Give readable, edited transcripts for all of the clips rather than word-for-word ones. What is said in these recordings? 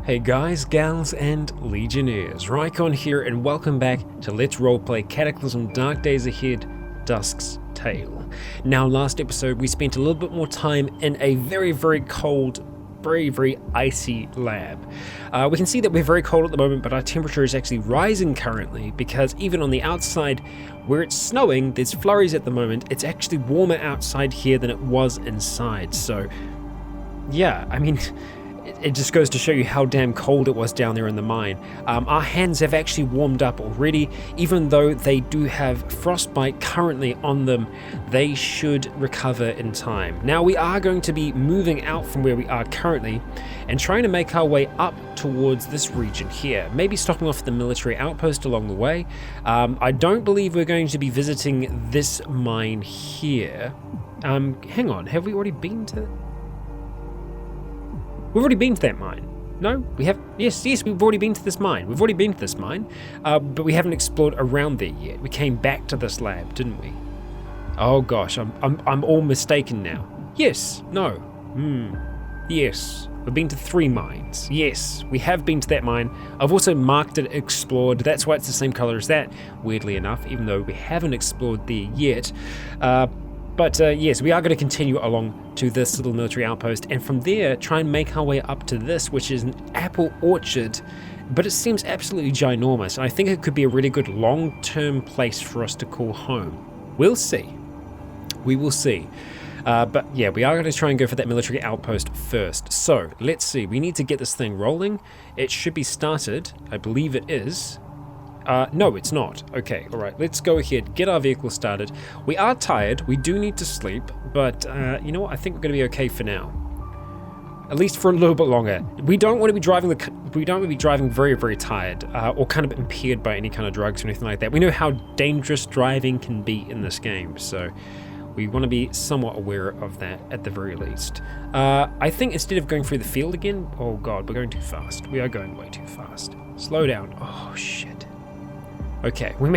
Hey guys, gals, and legionnaires, Rycon here, and welcome back to Let's Roleplay Cataclysm Dark Days Ahead, Dusk's Tale. Now, last episode we spent a little bit more time in a very cold, very icy lab. We can see that we're very cold at the moment, but our temperature is actually rising currently because even on the outside where it's snowing, there's flurries at the moment. It's actually warmer outside here than it was inside, so yeah, I mean, it just goes to show you how damn cold it was down there in the mine. Our hands have actually warmed up already. Even though they do have frostbite currently on them, they should recover in time. Now we are going to be moving out from where we are currently and trying to make our way up towards this region here. Maybe stopping off at the military outpost along the way. I don't believe we're going to be visiting this mine here. Hang on, have we already been to... We've already been to that mine. No, we have. Yes, we've already been to this mine. We've already been to this mine, but we haven't explored around there yet. We came back to this lab, didn't we? Oh gosh, I'm all mistaken now. Yes, no, yes. We've been to 3 mines. Yes, we have been to that mine. I've also marked it explored. That's why it's the same color as that, weirdly enough, even though we haven't explored there yet. But yes, we are going to continue along to this little military outpost, and from there try and make our way up to this, which is an apple orchard, but it seems absolutely ginormous. I think it could be a really good long-term place for us to call home. We'll see. We will see. But yeah, we are going to try and go for that military outpost first. So let's see. We need to get this thing rolling. It should be started. I believe it is. No, it's not. Okay, alright, let's go ahead, get our vehicle started. We are tired, we do need to sleep, but you know what, I think we're going to be okay for now. At least for a little bit longer. We don't want to be driving very tired, or kind of impaired by any kind of drugs or anything like that. We know how dangerous driving can be in this game, so we want to be somewhat aware of that at the very least. I think instead of going through the field again, oh god, we're going too fast. We are going way too fast. Slow down. Oh shit. Okay, we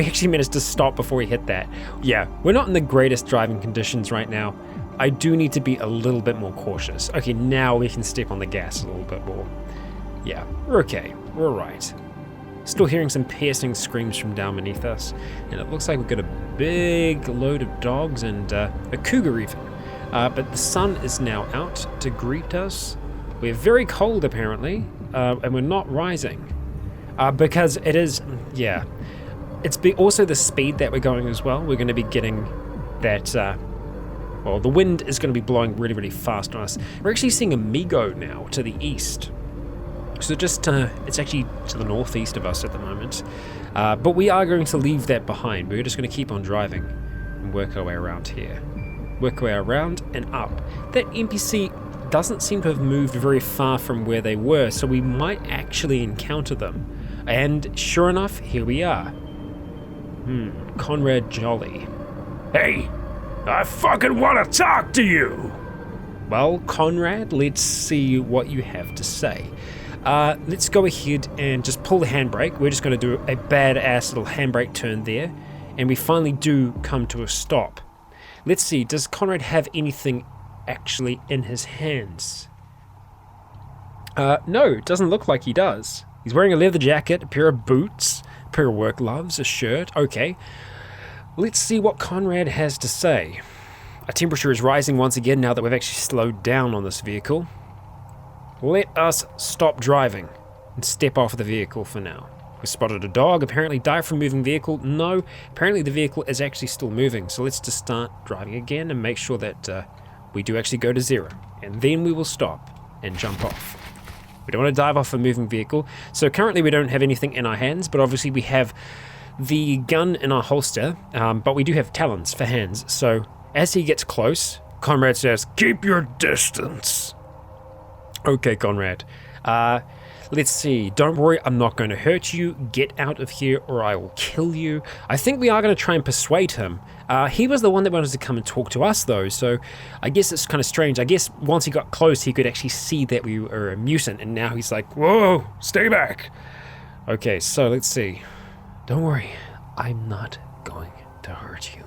actually managed to stop before we hit that. Yeah, we're not in the greatest driving conditions right now. I do need to be a little bit more cautious. Okay, now we can step on the gas a little bit more. Yeah, we're okay. We're alright. Still hearing some piercing screams from down beneath us, and it looks like we've got a big load of dogs and a cougar even. But the sun is now out to greet us. We're very cold apparently, and we're not rising. Because it is, yeah, it's also the speed that we're going as well. We're going to be getting that, well, the wind is going to be blowing really fast on us. We're actually seeing Amigo now to the east. So just, it's actually to the northeast of us at the moment. But we are going to leave that behind. We're just going to keep on driving and work our way around here. Work our way around and up. That NPC doesn't seem to have moved very far from where they were, so we might actually encounter them. And sure enough, here we are. Conrad Jolly. Hey, I fucking want to talk to you! Well, Conrad, let's see what you have to say. Let's go ahead and just pull the handbrake. We're just going to do a badass little handbrake turn there, and we finally do come to a stop. Let's see, does Conrad have anything actually in his hands? No, it doesn't look like he does. He's wearing a leather jacket, a pair of boots, a pair of work gloves, a shirt. Okay, let's see what Conrad has to say. Our temperature is rising once again now that we've actually slowed down on this vehicle. Let us stop driving and step off the vehicle for now. We spotted a dog, apparently died from moving vehicle. No, apparently the vehicle is actually still moving. So let's just start driving again and make sure that we do actually go to 0. And then we will stop and jump off. We don't want to dive off a moving vehicle. So currently we don't have anything in our hands, but obviously we have the gun in our holster, but we do have talons for hands. So as he gets close, Conrad says, "Keep your distance." Okay, Conrad. Let's see. Don't worry, I'm not going to hurt you. Get out of here or I will kill you. I think we are going to try and persuade him. He was the one that wanted to come and talk to us though, so I guess it's kind of strange. I guess once he got close, he could actually see that we were a mutant, and now he's like, "Whoa, stay back." Okay, so let's see. Don't worry, I'm not going to hurt you.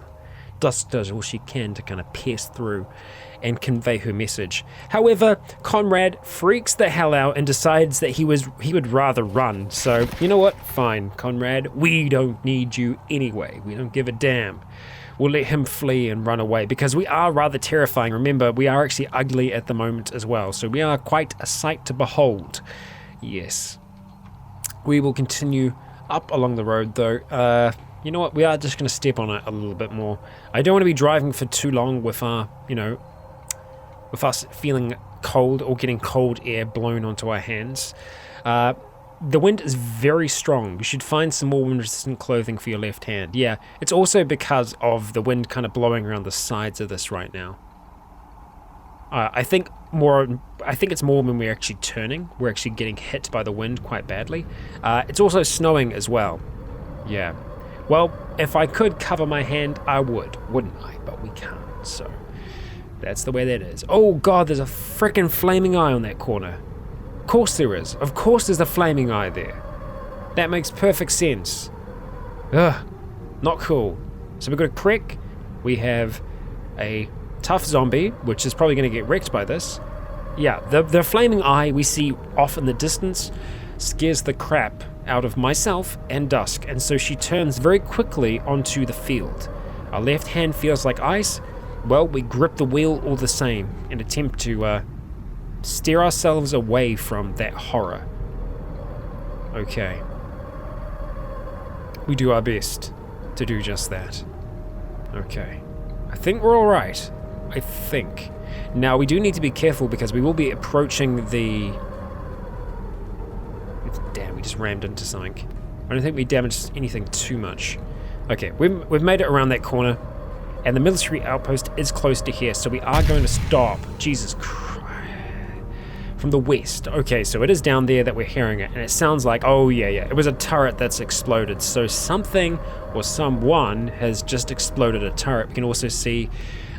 Dusk does all she can to kind of pierce through and convey her message. However, Conrad freaks the hell out and decides that he would rather run. So, you know what? Fine, Conrad. We don't need you anyway. We don't give a damn. We'll let him flee and run away because we are rather terrifying. Remember, we are actually ugly at the moment as well. So we are quite a sight to behold. Yes. We will continue up along the road though. You know what? We are just going to step on it a little bit more. I don't want to be driving for too long with our, with us feeling cold or getting cold air blown onto our hands. The wind is very strong. You should find some more wind-resistant clothing for your left hand. Yeah, it's also because of the wind kind of blowing around the sides of this right now. I think it's more when we're actually turning. We're actually getting hit by the wind quite badly. It's also snowing as well. Yeah. Well, if I could cover my hand, I would, wouldn't I? But we can't, so that's the way that is. Oh god, there's a frickin' flaming eye on that corner. Of course there is. Of course there's a flaming eye there. That makes perfect sense. Ugh, not cool. So we've got a crick. We have a tough zombie, which is probably going to get wrecked by this. Yeah, the flaming eye we see off in the distance scares the crap out of myself and Dusk, and so she turns very quickly onto the field. Our left hand feels like ice. Well, we grip the wheel all the same and attempt to steer ourselves away from that horror. Okay. We do our best to do just that. Okay. I think we're alright. I think. Now, we do need to be careful because we will be approaching the... Damn, we just rammed into something. I don't think we damaged anything too much. Okay, we've made it around that corner, and the military outpost is close to here, so we are going to stop. Jesus Christ. From the west. Okay, so it is down there that we're hearing it, and it sounds like, oh yeah, it was a turret that's exploded. So something or someone has just exploded a turret. We can also see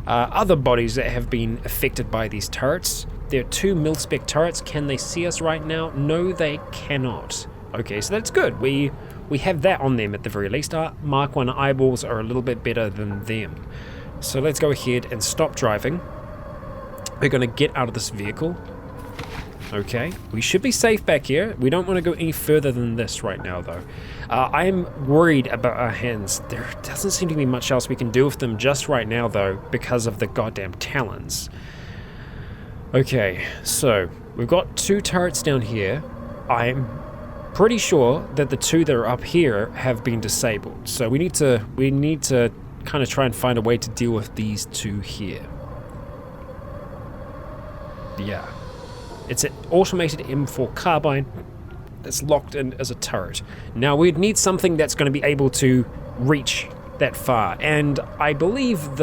other bodies that have been affected by these turrets. There are 2 mil-spec turrets. Can they see us right now? No, they cannot. Okay, so that's good. We have that on them at the very least. Our Mark 1 eyeballs are a little bit better than them. So let's go ahead and stop driving. We're going to get out of this vehicle. Okay, we should be safe back here. We don't want to go any further than this right now, though. I'm worried about our hands. There doesn't seem to be much else we can do with them just right now, though, because of the goddamn talons. Okay, so we've got 2 turrets down here. I'm pretty sure that the 2 that are up here have been disabled. So we need to kind of try and find a way to deal with these 2 here. Yeah. It's an automated M4 carbine that's locked in as a turret. Now we'd need something that's going to be able to reach that far, and I believe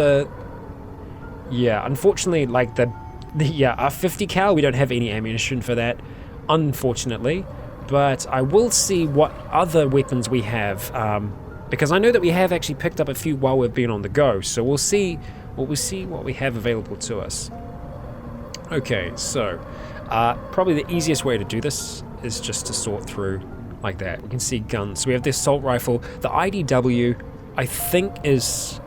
unfortunately, like our 50 cal, we don't have any ammunition for that, unfortunately. But I will see what other weapons we have, because I know that we have actually picked up a few while we've been on the go. So we'll see what we have available to us. Okay, so. Probably the easiest way to do this is just to sort through like that. We can see guns. So we have the assault rifle. The IDW, I think, is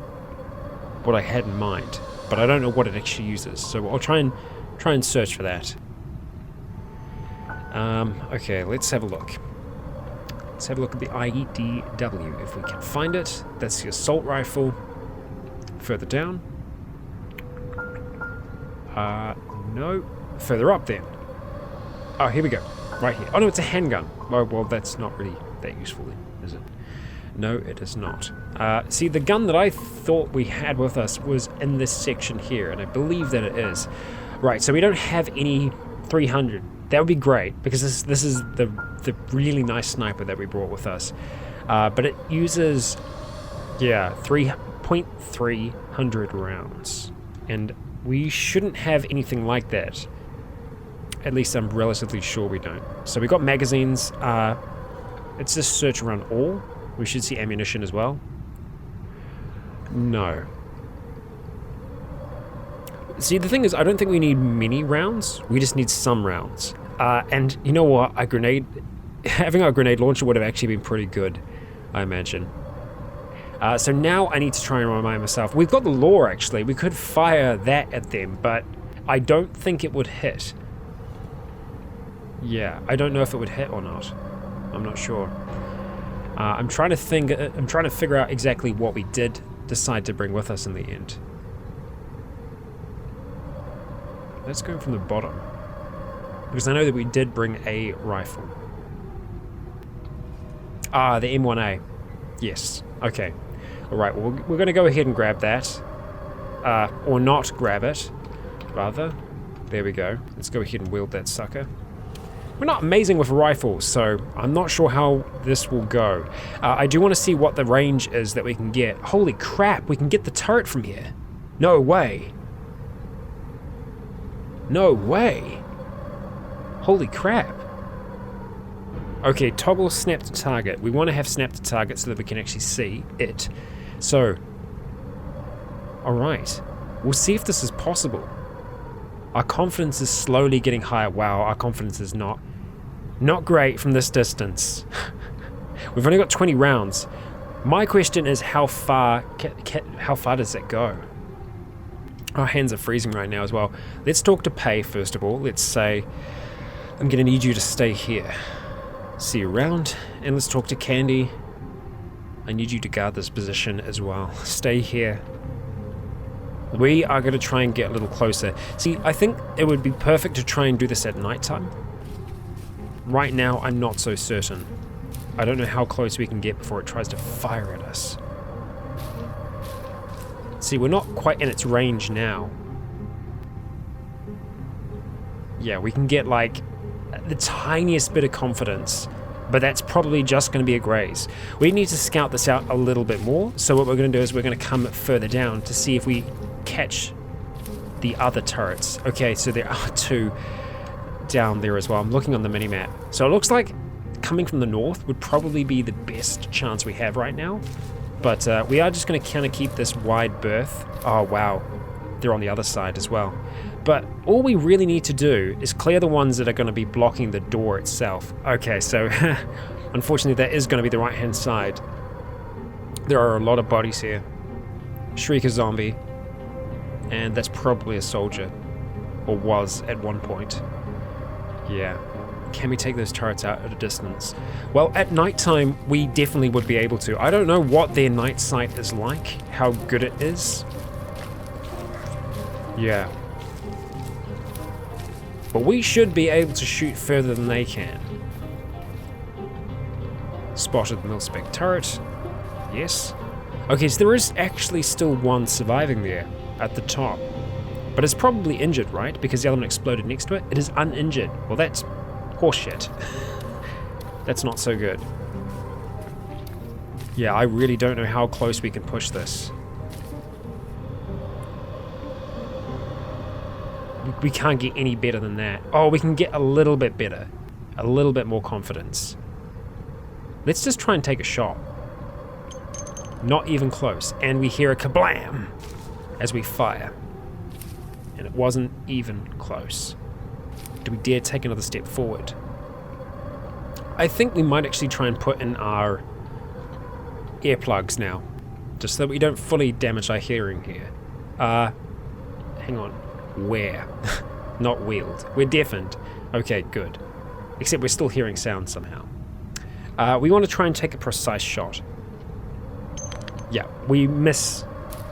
what I had in mind, but I don't know what it actually uses. So I'll try and search for that. Okay, let's have a look. Let's have a look at the IDW if we can find it. That's the assault rifle. Further down. No. Further up then. Oh, here we go. Right here. Oh no, it's a handgun. Oh, well, that's not really that useful then, is it? No, it is not. See, the gun that I thought we had with us was in this section here, and I believe that it is. Right, so we don't have any 300. That would be great, because this is the really nice sniper that we brought with us. But it uses, 3.300 rounds. And we shouldn't have anything like that. At least I'm relatively sure we don't. So we got magazines. Let's just search around all. We should see ammunition as well. No. See, the thing is, I don't think we need many rounds. We just need some rounds. And you know what? Having a grenade launcher would have actually been pretty good, I imagine. So now I need to try and remind myself. We've got the lore, actually. We could fire that at them, but I don't think it would hit. Yeah, I don't know if it would hit or not. I'm not sure. I'm trying to figure out exactly what we did decide to bring with us in the end. Let's go from the bottom, because I know that we did bring a rifle. Ah, the M1A. Yes. Okay. All right. Well, we're going to go ahead and grab that, or not grab it, rather. There we go. Let's go ahead and wield that sucker. We're not amazing with rifles, so I'm not sure how this will go. I do want to see what the range is that we can get. Holy crap, we can get the turret from here. No way. No way. Holy crap. Okay, toggle snap to target. We want to have snap to target so that we can actually see it. So, alright. We'll see if this is possible. Our confidence is slowly getting higher. Wow, our confidence is not great from this distance. We've only got 20 rounds. My question is, how far does that go? Our hands are freezing right now as well. Let's talk to Pei first of all. Let's say, I'm going to need you to stay here. See you around. And let's talk to Candy. I need you to guard this position as well. Stay here. We are going to try and get a little closer. See, I think it would be perfect to try and do this at nighttime. Right now, I'm not so certain. I don't know how close we can get before it tries to fire at us. See, we're not quite in its range now. Yeah, we can get like the tiniest bit of confidence, but that's probably just going to be a graze. We need to scout this out a little bit more. So what we're going to do is we're going to come further down to see if we catch the other turrets. Okay, so there are two down there as well. I'm looking on the minimap. So it looks like coming from the north would probably be the best chance we have right now. But we are just going to kind of keep this wide berth. Oh, wow. They're on the other side as well. But all we really need to do is clear the ones that are going to be blocking the door itself. Okay, so unfortunately that is going to be the right-hand side. There are a lot of bodies here. Shriek a zombie. And that's probably a soldier. Or was at one point. Yeah. Can we take those turrets out at a distance? Well, at nighttime, we definitely would be able to. I don't know what their night sight is like, how good it is. Yeah. But we should be able to shoot further than they can. Spotted the mil-spec turret. Yes. Okay, so there is actually still one surviving there at the top. But it's probably injured, right? Because the other one exploded next to it. It is uninjured. Well, that's horseshit. That's not so good. Yeah, I really don't know how close we can push this. We can't get any better than that. Oh, we can get a little bit better. A little bit more confidence. Let's just try and take a shot. Not even close. And we hear a kablam as we fire. And it wasn't even close. Do we dare take another step forward? I think we might actually try and put in our earplugs now. Just so that we don't fully damage our hearing here. Hang on. Where? Not wield. We're deafened. Okay, good. Except we're still hearing sound somehow. We want to try and take a precise shot. Yeah, we miss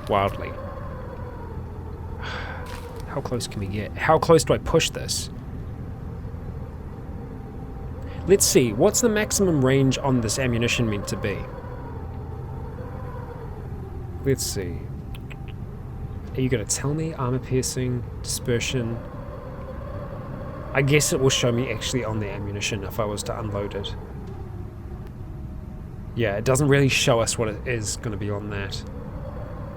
wildly. How close can we get? How close do I push this? Let's see, what's the maximum range on this ammunition meant to be? Let's see. Are you going to tell me? Armor piercing, dispersion. I guess it will show me actually on the ammunition if I was to unload it. Yeah, it doesn't really show us what it is going to be on that,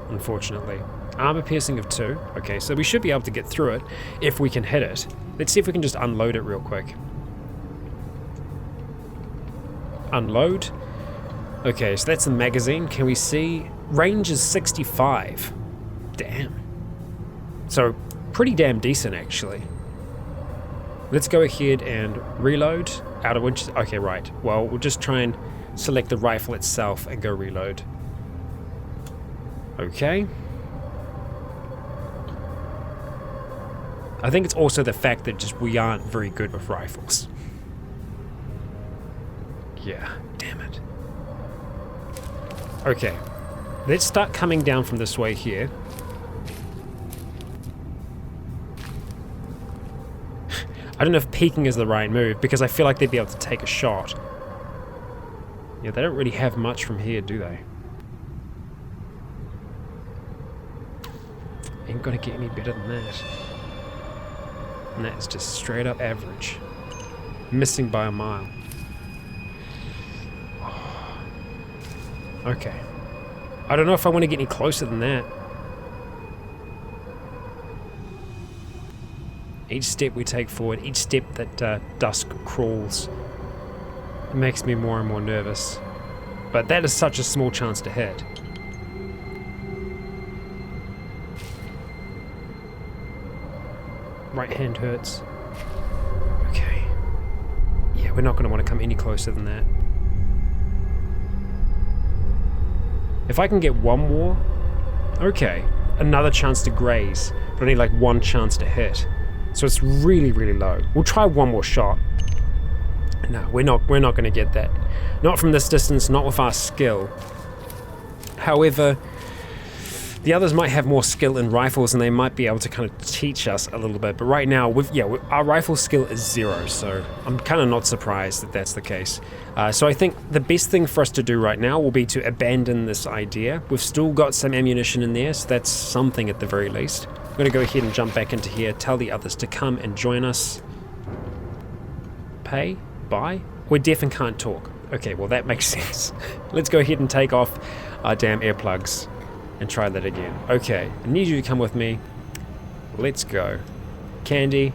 unfortunately. Armor piercing of 2. Okay, so we should be able to get through it if we can hit it. Let's see if we can just unload it real quick. Unload. Okay, so that's the magazine. Can we see? Range is 65. Damn. So, pretty damn decent, actually. Let's go ahead and reload. Out of which... Okay, right. Well, we'll just try and select the rifle itself and go reload. Okay. I think it's also the fact that just we aren't very good with rifles. Yeah, damn it. Okay. Let's start coming down from this way here. I don't know if peeking is the right move, because I feel like they'd be able to take a shot. Yeah, they don't really have much from here, do they? Ain't gonna get any better than that. And that's just straight up average. Missing by a mile. Okay. I don't know if I want to get any closer than that. Each step we take forward, each step that Dusk crawls, it makes me more and more nervous. But that is such a small chance to hit. Right hand hurts. Okay. Yeah, we're not going to want to come any closer than that. If I can get one more, okay. Another chance to graze, but only like one chance to hit. So it's really, really low. We'll try one more shot. No, we're not going to get that. Not from this distance, not with our skill. However, the others might have more skill in rifles and they might be able to kind of teach us a little bit. But right now, our rifle skill is 0, so I'm kind of not surprised that that's the case. So I think the best thing for us to do right now will be to abandon this idea. We've still got some ammunition in there, so that's something at the very least. I'm going to go ahead and jump back into here, tell the others to come and join us. Pay? Buy? We're deaf and can't talk. Okay, well that makes sense. Let's go ahead and take off our damn earplugs and try that again. Okay, I need you to come with me. Let's go. Candy,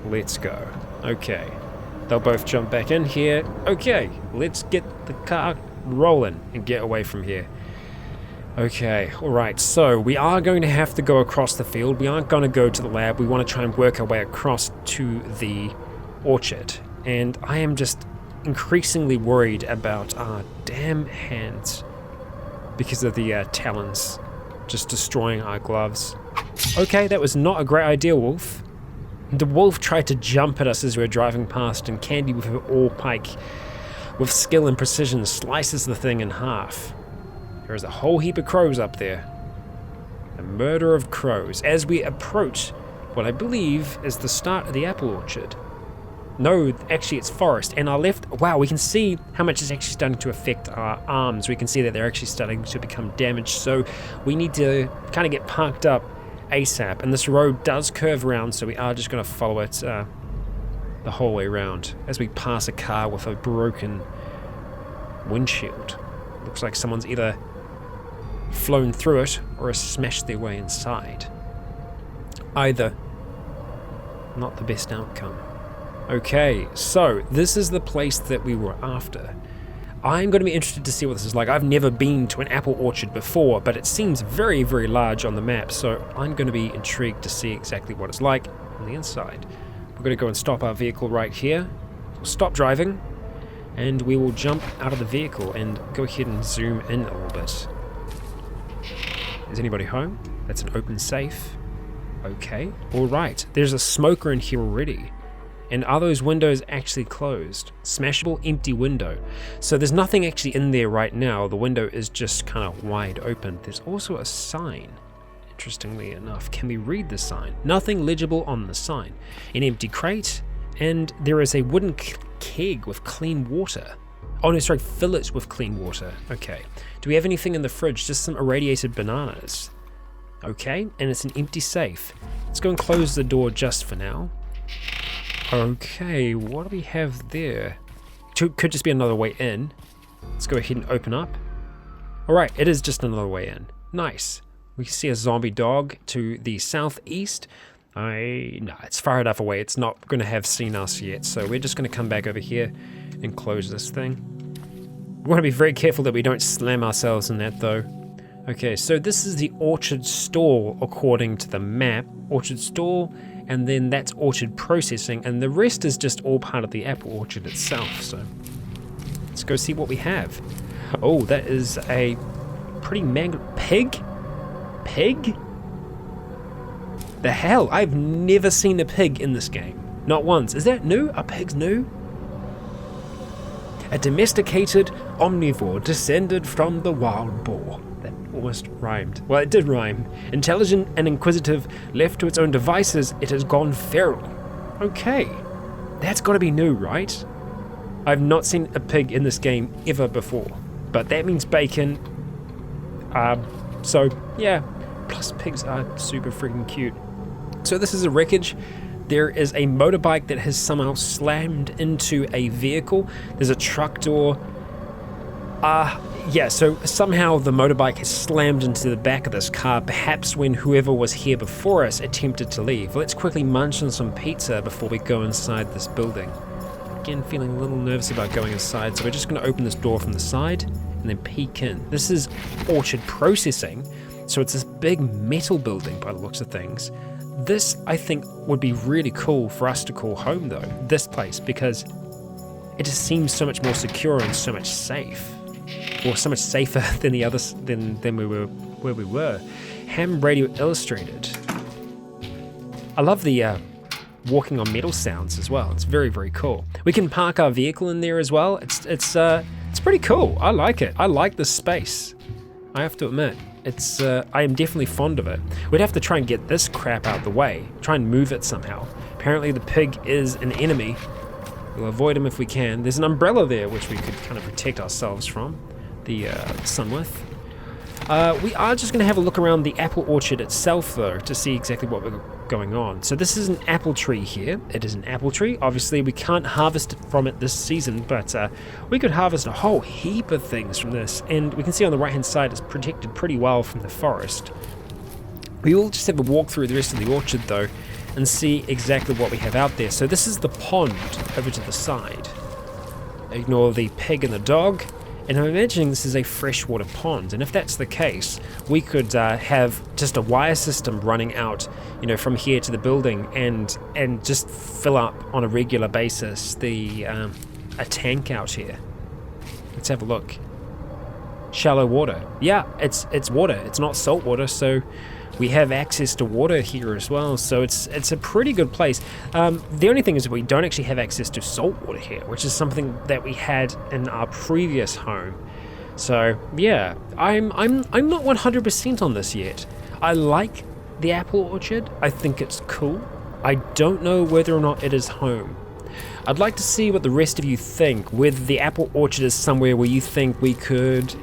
let's go. Okay, they'll both jump back in here. Okay, let's get the car rolling and get away from here. Okay, alright, so we are going to have to go across the field. We aren't going to go to the lab. We want to try and work our way across to the orchard. And I am just increasingly worried about our damn hands because of the talons just destroying our gloves. Okay, that was not a great idea, Wolf. The wolf tried to jump at us as we were driving past, and Candy with her ore pike, with skill and precision, slices the thing in half. There is a whole heap of crows up there. A murder of crows as we approach what I believe is the start of the apple orchard. No, actually it's forest. And our left, wow, we can see how much it's actually starting to affect our arms. We can see that they're actually starting to become damaged. So we need to kind of get parked up ASAP. And this road does curve around, so we are just going to follow it the whole way around as we pass a car with a broken windshield. Looks like someone's either flown through it or has smashed their way inside. Either. Not the best outcome. Okay, so this is the place that we were after. I'm going to be interested to see what this is like. I've never been to an apple orchard before, but it seems very, very large on the map, so I'm going to be intrigued to see exactly what it's like on the inside. We're going to go and stop our vehicle right here. We'll stop driving, and we will jump out of the vehicle and go ahead and zoom in a little bit. Is anybody home? That's an open safe. Okay, alright. There's a smoker in here already. And are those windows actually closed? Smashable empty window. So there's nothing actually in there right now. The window is just kind of wide open. There's also a sign. Interestingly enough, can we read the sign? Nothing legible on the sign. An empty crate, and there is a wooden keg with clean water. Oh no, sorry, fill it with clean water. Okay. Do we have anything in the fridge? Just some irradiated bananas. Okay, and it's an empty safe. Let's go and close the door just for now. Okay, what do we have there? Could just be another way in. Let's go ahead and open up. Alright, it is just another way in. Nice. We can see a zombie dog to the southeast. No, it's far enough away. It's not going to have seen us yet. So we're just going to come back over here and close this thing. We want to be very careful that we don't slam ourselves in that though. Okay, so this is the orchard stall according to the map. Orchard stall, and then that's orchard processing, and the rest is just all part of the apple orchard itself. So let's go see what we have. Oh, that is a pretty pig? Pig? The hell? I've never seen a pig in this game. Not once. Is that new? Are pigs new? A domesticated omnivore descended from the wild boar. That almost rhymed. Well, it did rhyme. Intelligent and inquisitive, left to its own devices, it has gone feral. Okay. That's got to be new, right? I've not seen a pig in this game ever before. But that means bacon. So, yeah. Plus, pigs are super freaking cute. So this is a wreckage. There is a motorbike that has somehow slammed into a vehicle. There's a truck door. Yeah, so somehow the motorbike has slammed into the back of this car, perhaps when whoever was here before us attempted to leave. Let's quickly munch on some pizza before we go inside this building. Again, feeling a little nervous about going inside, so we're just going to open this door from the side and then peek in. This is Orchard Processing, so it's this big metal building by the looks of things. This, I think, would be really cool for us to call home, though, this place, because it just seems so much more secure and so much safe. Or so much safer than the others, than we were where we were. Ham Radio Illustrated. I love the walking on metal sounds as well. It's very, very cool. We can park our vehicle in there as well. It's pretty cool. I like it. I like this space. I have to admit. I am definitely fond of it. We'd have to try and get this crap out of the way. Try and move it somehow. Apparently the pig is an enemy. We'll avoid him if we can. There's an umbrella there which we could kind of protect ourselves from the sun with. We are just going to have a look around the apple orchard itself, though, to see exactly what we're going on. So this is an apple tree here. It is an apple tree. Obviously, we can't harvest from it this season, but we could harvest a whole heap of things from this. And we can see on the right-hand side it's protected pretty well from the forest. We will just have a walk through the rest of the orchard, though, and see exactly what we have out there. So this is the pond over to the side. Ignore the pig and the dog. And I'm imagining this is a freshwater pond, and if that's the case, we could have just a wire system running out, from here to the building, and just fill up on a regular basis a tank out here. Let's have a look. Shallow water. Yeah, it's water. It's not salt water, so we have access to water here as well, so it's a pretty good place. The only thing is we don't actually have access to salt water here, which is something that we had in our previous home. So yeah, I'm not 100% on this yet. I like the apple orchard. I think it's cool. I don't know whether or not it is home. I'd like to see what the rest of you think, whether the apple orchard is somewhere where you think we could,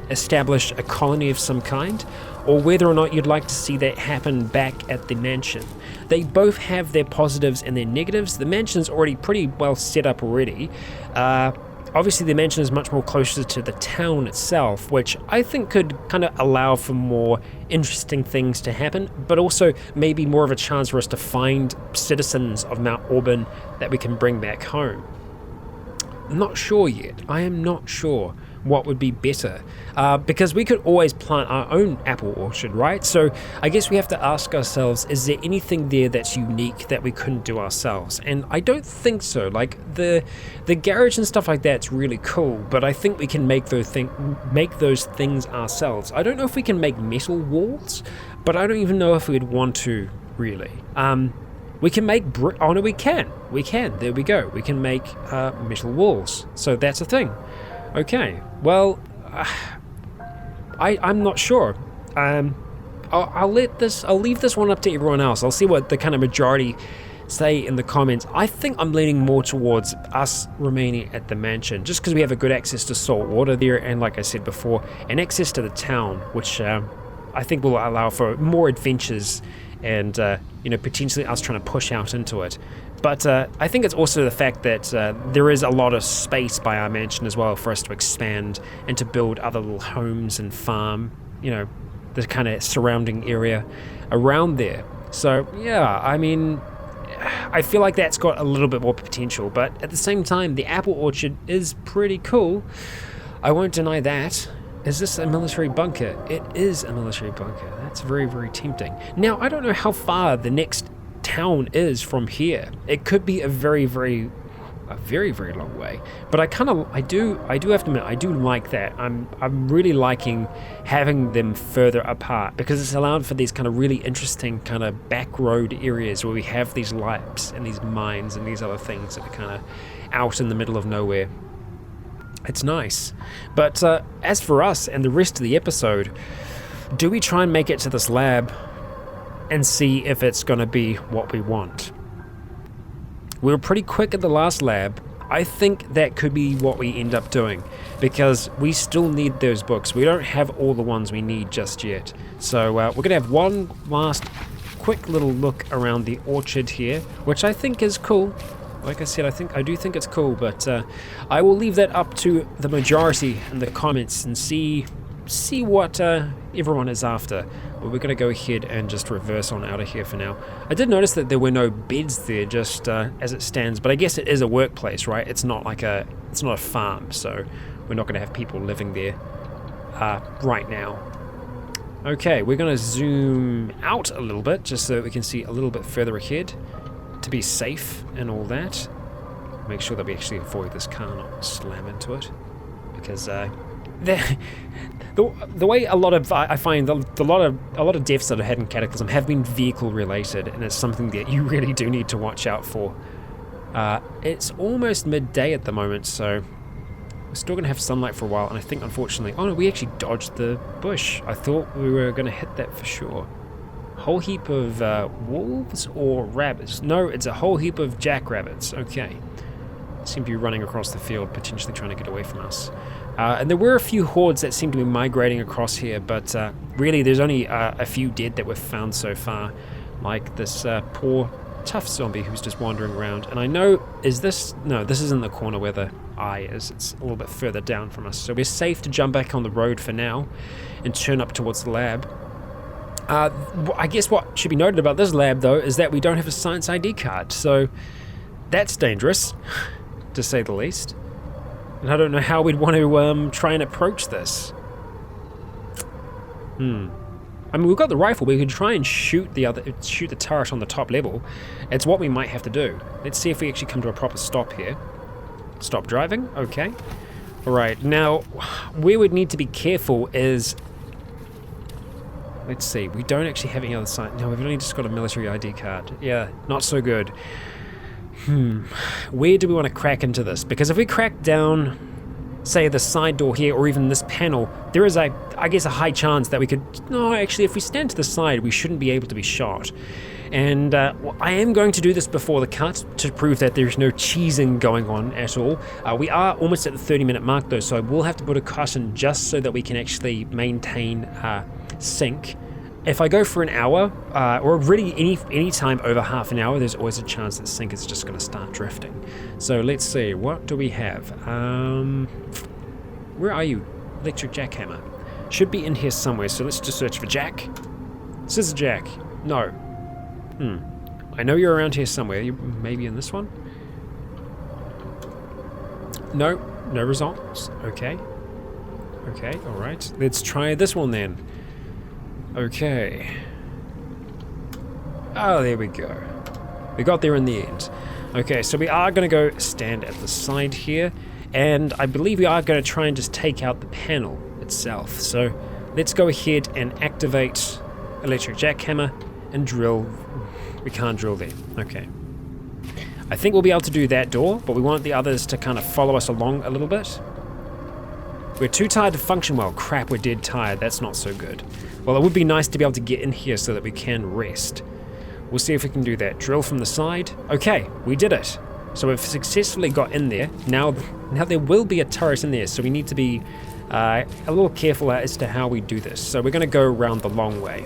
establish a colony of some kind, or whether or not you'd like to see that happen back at the mansion. They both have their positives and their negatives. The mansion's already pretty well set up already. Obviously the mansion is much more closer to the town itself, which I think could kind of allow for more interesting things to happen, but also maybe more of a chance for us to find citizens of Mount Auburn that we can bring back home. I'm not sure yet. I am not sure what would be better, because we could always plant our own apple orchard, right? So I guess we have to ask ourselves, is there anything there that's unique that we couldn't do ourselves? And I don't think so. Like the garage and stuff like that's really cool, but I think we can make those things ourselves. I don't know if we can make metal walls, but I don't even know if we'd want to really. We can make oh no, we can, there we go. We can make metal walls, so that's a thing. Okay, well, I'm not sure. I'll leave this one up to everyone else. I'll see what the kind of majority say in the comments. I think I'm leaning more towards us remaining at the mansion, just because we have a good access to salt water there, and like I said before, an access to the town, which I think will allow for more adventures and potentially us trying to push out into it. But I think it's also the fact that there is a lot of space by our mansion as well for us to expand and to build other little homes and farm, the kind of surrounding area around there. So yeah, I mean, I feel like that's got a little bit more potential, but at the same time, the apple orchard is pretty cool. I won't deny that. Is this a military bunker? It is a military bunker. That's very, very tempting. Now, I don't know how far the next town is from here. It could be a very, very a very, very long way. But I do have to admit, I do like that. I'm really liking having them further apart, because it's allowed for these kind of really interesting kind of back road areas where we have these labs and these mines and these other things that are kind of out in the middle of nowhere. It's nice. But as for us and the rest of the episode, do we try and make it to this lab and see if it's going to be what we want? We were pretty quick at the last lab. I think that could be what we end up doing, because we still need those books. We don't have all the ones we need just yet. So we're going to have one last quick little look around the orchard here, which I think is cool. Like I said, I do think it's cool, but I will leave that up to the majority in the comments and see what everyone is after. But we're going to go ahead and just reverse on out of here for now. I did notice that there were no beds there, just as it stands, but I guess it is a workplace, right? It's not a farm, so we're not going to have people living there right now. Okay, we're going to zoom out a little bit just so that we can see a little bit further ahead to be safe and all that. Make sure that we actually avoid this car not slam into it, because the way I find a lot of deaths that I've had in Cataclysm have been vehicle related, and it's something that you really do need to watch out for. It's almost midday at the moment, so we're still going to have sunlight for a while, and I think unfortunately... Oh no, we actually dodged the bush. I thought we were going to hit that for sure. Whole heap of wolves or rabbits? No, it's a whole heap of jackrabbits. Okay. Seem to be running across the field, potentially trying to get away from us. And there were a few hordes that seem to be migrating across here, but really there's only a few dead that we've found so far, like this poor tough zombie who's just wandering around. And I know, no, this isn't the corner where the eye is, it's a little bit further down from us, so we're safe to jump back on the road for now and turn up towards the lab. I guess what should be noted about this lab though is that we don't have a science ID card, so that's dangerous, to say the least. And I don't know how we'd want to try and approach this. I mean, we've got the rifle. We could try and shoot the turret on the top level. It's what we might have to do. Let's see if we actually come to a proper stop here. Stop driving. Okay. All right. Now, where we'd need to be careful is... Let's see. We don't actually have any other sign. No, we've only just got a military ID card. Yeah, not so good. Where do we want to crack into this? Because if we crack down, say, the side door here, or even this panel, there is, I guess, a high chance that we could... No, actually, if we stand to the side, we shouldn't be able to be shot. And I am going to do this before the cut to prove that there's no cheesing going on at all. We are almost at the 30-minute mark, though, so I will have to put a cut in just so that we can actually maintain sync. If I go for an hour, or really any time over half an hour, there's always a chance that sync is just going to start drifting. So let's see, what do we have? Where are you? Electric jackhammer. Should be in here somewhere, so let's just search for Jack. Scissor Jack. No. I know you're around here somewhere. You maybe in this one? No results. Okay. Okay, alright. Let's try this one then. Okay. Oh, there we go. We got there in the end. Okay, so we are going to go stand at the side here, and I believe we are going to try and just take out the panel itself. So let's go ahead and activate electric jackhammer and drill. We can't drill there. Okay. I think we'll be able to do that door, but we want the others to kind of follow us along a little bit. We're too tired to function well. Crap, we're dead tired. That's not so good. Well, it would be nice to be able to get in here so that we can rest. We'll see if we can do that. Drill from the side. Okay, we did it. So we've successfully got in there. Now there will be a turret in there, so we need to be a little careful as to how we do this. So we're going to go around the long way,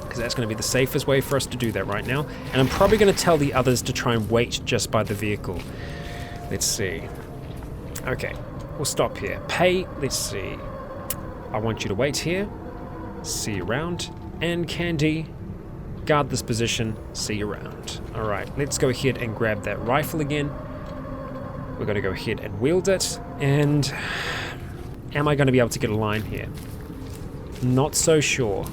because that's going to be the safest way for us to do that right now. And I'm probably going to tell the others to try and wait just by the vehicle. Let's see. Okay, we'll stop here. Pay, let's see. I want you to wait here. See you around. And Candy, guard this position. See you around. Alright, let's go ahead and grab that rifle again. We're going to go ahead and wield it. And am I going to be able to get a line here? Not so sure.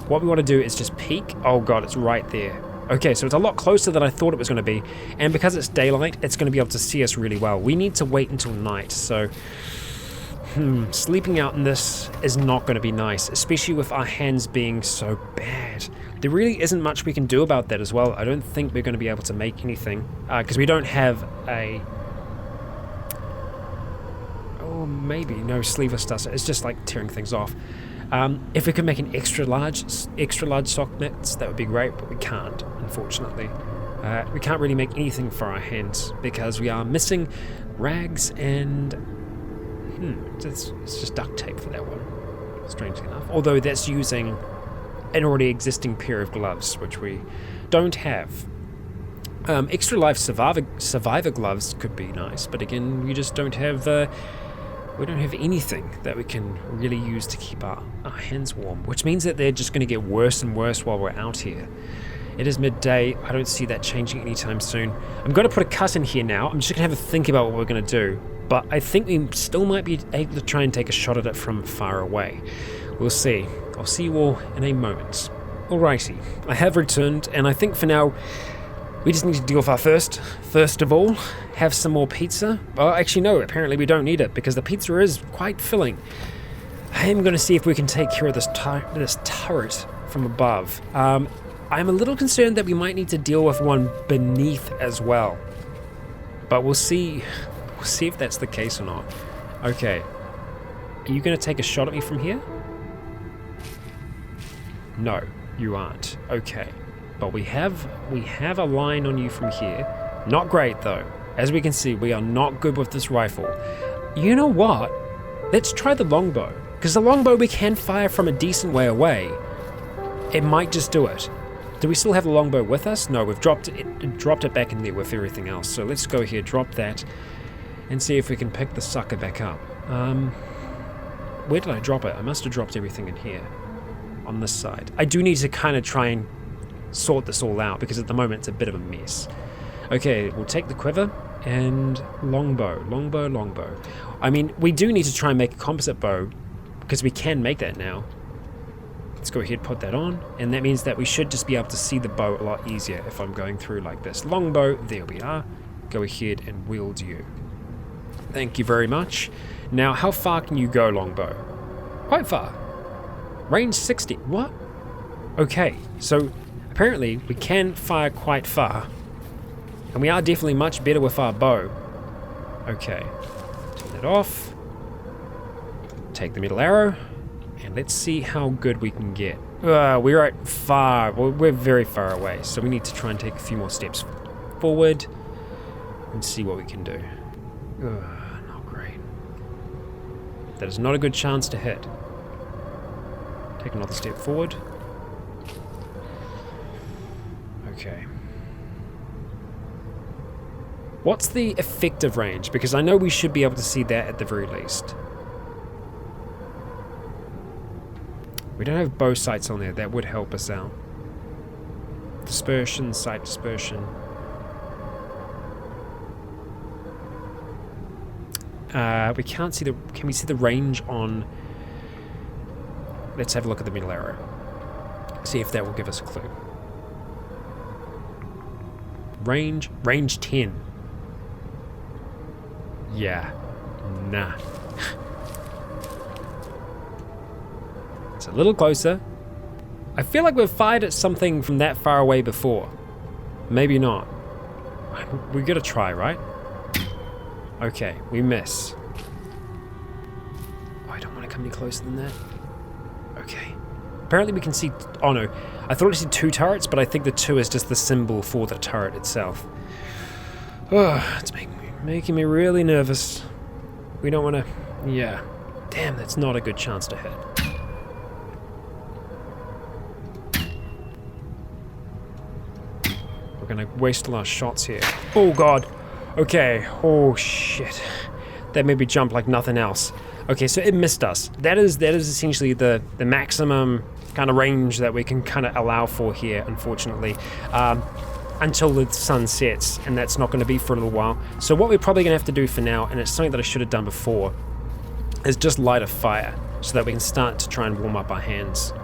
What we want to do is just peek. Oh god, it's right there. Okay, so it's a lot closer than I thought it was going to be, and because it's daylight, it's going to be able to see us really well. We need to wait until night, so sleeping out in this is not going to be nice, especially with our hands being so bad. There really isn't much we can do about that as well. I don't think we're going to be able to make anything, because we don't have a... Oh, maybe. No, sleeveless does it. It's just like tearing things off. If we could make an extra large sock mitts, that would be great, but we can't, unfortunately. We can't really make anything for our hands because we are missing rags and it's just duct tape for that one, strangely enough. Although that's using an already existing pair of gloves, which we don't have. Extra life survivor gloves could be nice, but again, we just don't have... we don't have anything that we can really use to keep our hands warm, which means that they're just going to get worse and worse while we're out here. It is midday. I don't see that changing anytime soon. I'm going to put a cut in here now. I'm just going to have a think about what we're going to do, but I think we still might be able to try and take a shot at it from far away. We'll see. I'll see you all in a moment. Alrighty, I have returned, and I think for now we just need to deal with our first of all, have some more pizza. Well, actually no, apparently we don't need it because the pizza is quite filling. I am going to see if we can take care of this turret from above. I'm a little concerned that we might need to deal with one beneath as well. But we'll see if that's the case or not. Okay. Are you going to take a shot at me from here? No, you aren't. Okay. But we have a line on you from here. Not great though. As we can see, we are not good with this rifle. You know what? Let's try the longbow. Because the longbow we can fire from a decent way away. It might just do it. Do we still have the longbow with us? No, we've dropped it back in there with everything else. So let's go here, drop that, and see if we can pick the sucker back up. Where did I drop it? I must have dropped everything in here. On this side. I do need to kind of try and sort this all out because at the moment it's a bit of a mess. Okay, we'll take the quiver and longbow. I mean, we do need to try and make a composite bow because we can make that now. Let's go ahead, put that on, and that means that we should just be able to see the bow a lot easier if I'm going through like this. Longbow, there we are. Go ahead and wield you. Thank you very much. Now, how far can you go, longbow? Quite far. Range 60. What? Okay, so apparently we can fire quite far, and we are definitely much better with our bow. Okay, turn that off. Take the middle arrow, and let's see how good we can get. We're at far. Well, we're very far away, so we need to try and take a few more steps forward and see what we can do. Not great. That is not a good chance to hit. Take another step forward. Okay. What's the effective range? Because I know we should be able to see that at the very least. We don't have bow sights on there. That would help us out. Dispersion, sight dispersion. We can't see the... Can we see the range on... Let's have a look at the middle arrow. See if that will give us a clue. Range 10. Yeah. Nah. It's a little closer. I feel like we've fired at something from that far away before. Maybe not. We gotta try, right? Okay, we miss. Oh, I don't want to come any closer than that. Okay. Apparently we can see... Oh no, I thought I see 2 turrets, but I think the 2 is just the symbol for the turret itself. Oh, it's making me really nervous. We don't want to... Yeah. Damn, that's not a good chance to hit. We're going to waste a lot of shots here. Oh god. Okay. Oh shit. That made me jump like nothing else. Okay, so it missed us. That is essentially the maximum kind of range that we can kind of allow for here, unfortunately, until the sun sets, and that's not going to be for a little while. So what we're probably going to have to do for now, and it's something that I should have done before, is just light a fire so that we can start to try and warm up our hands.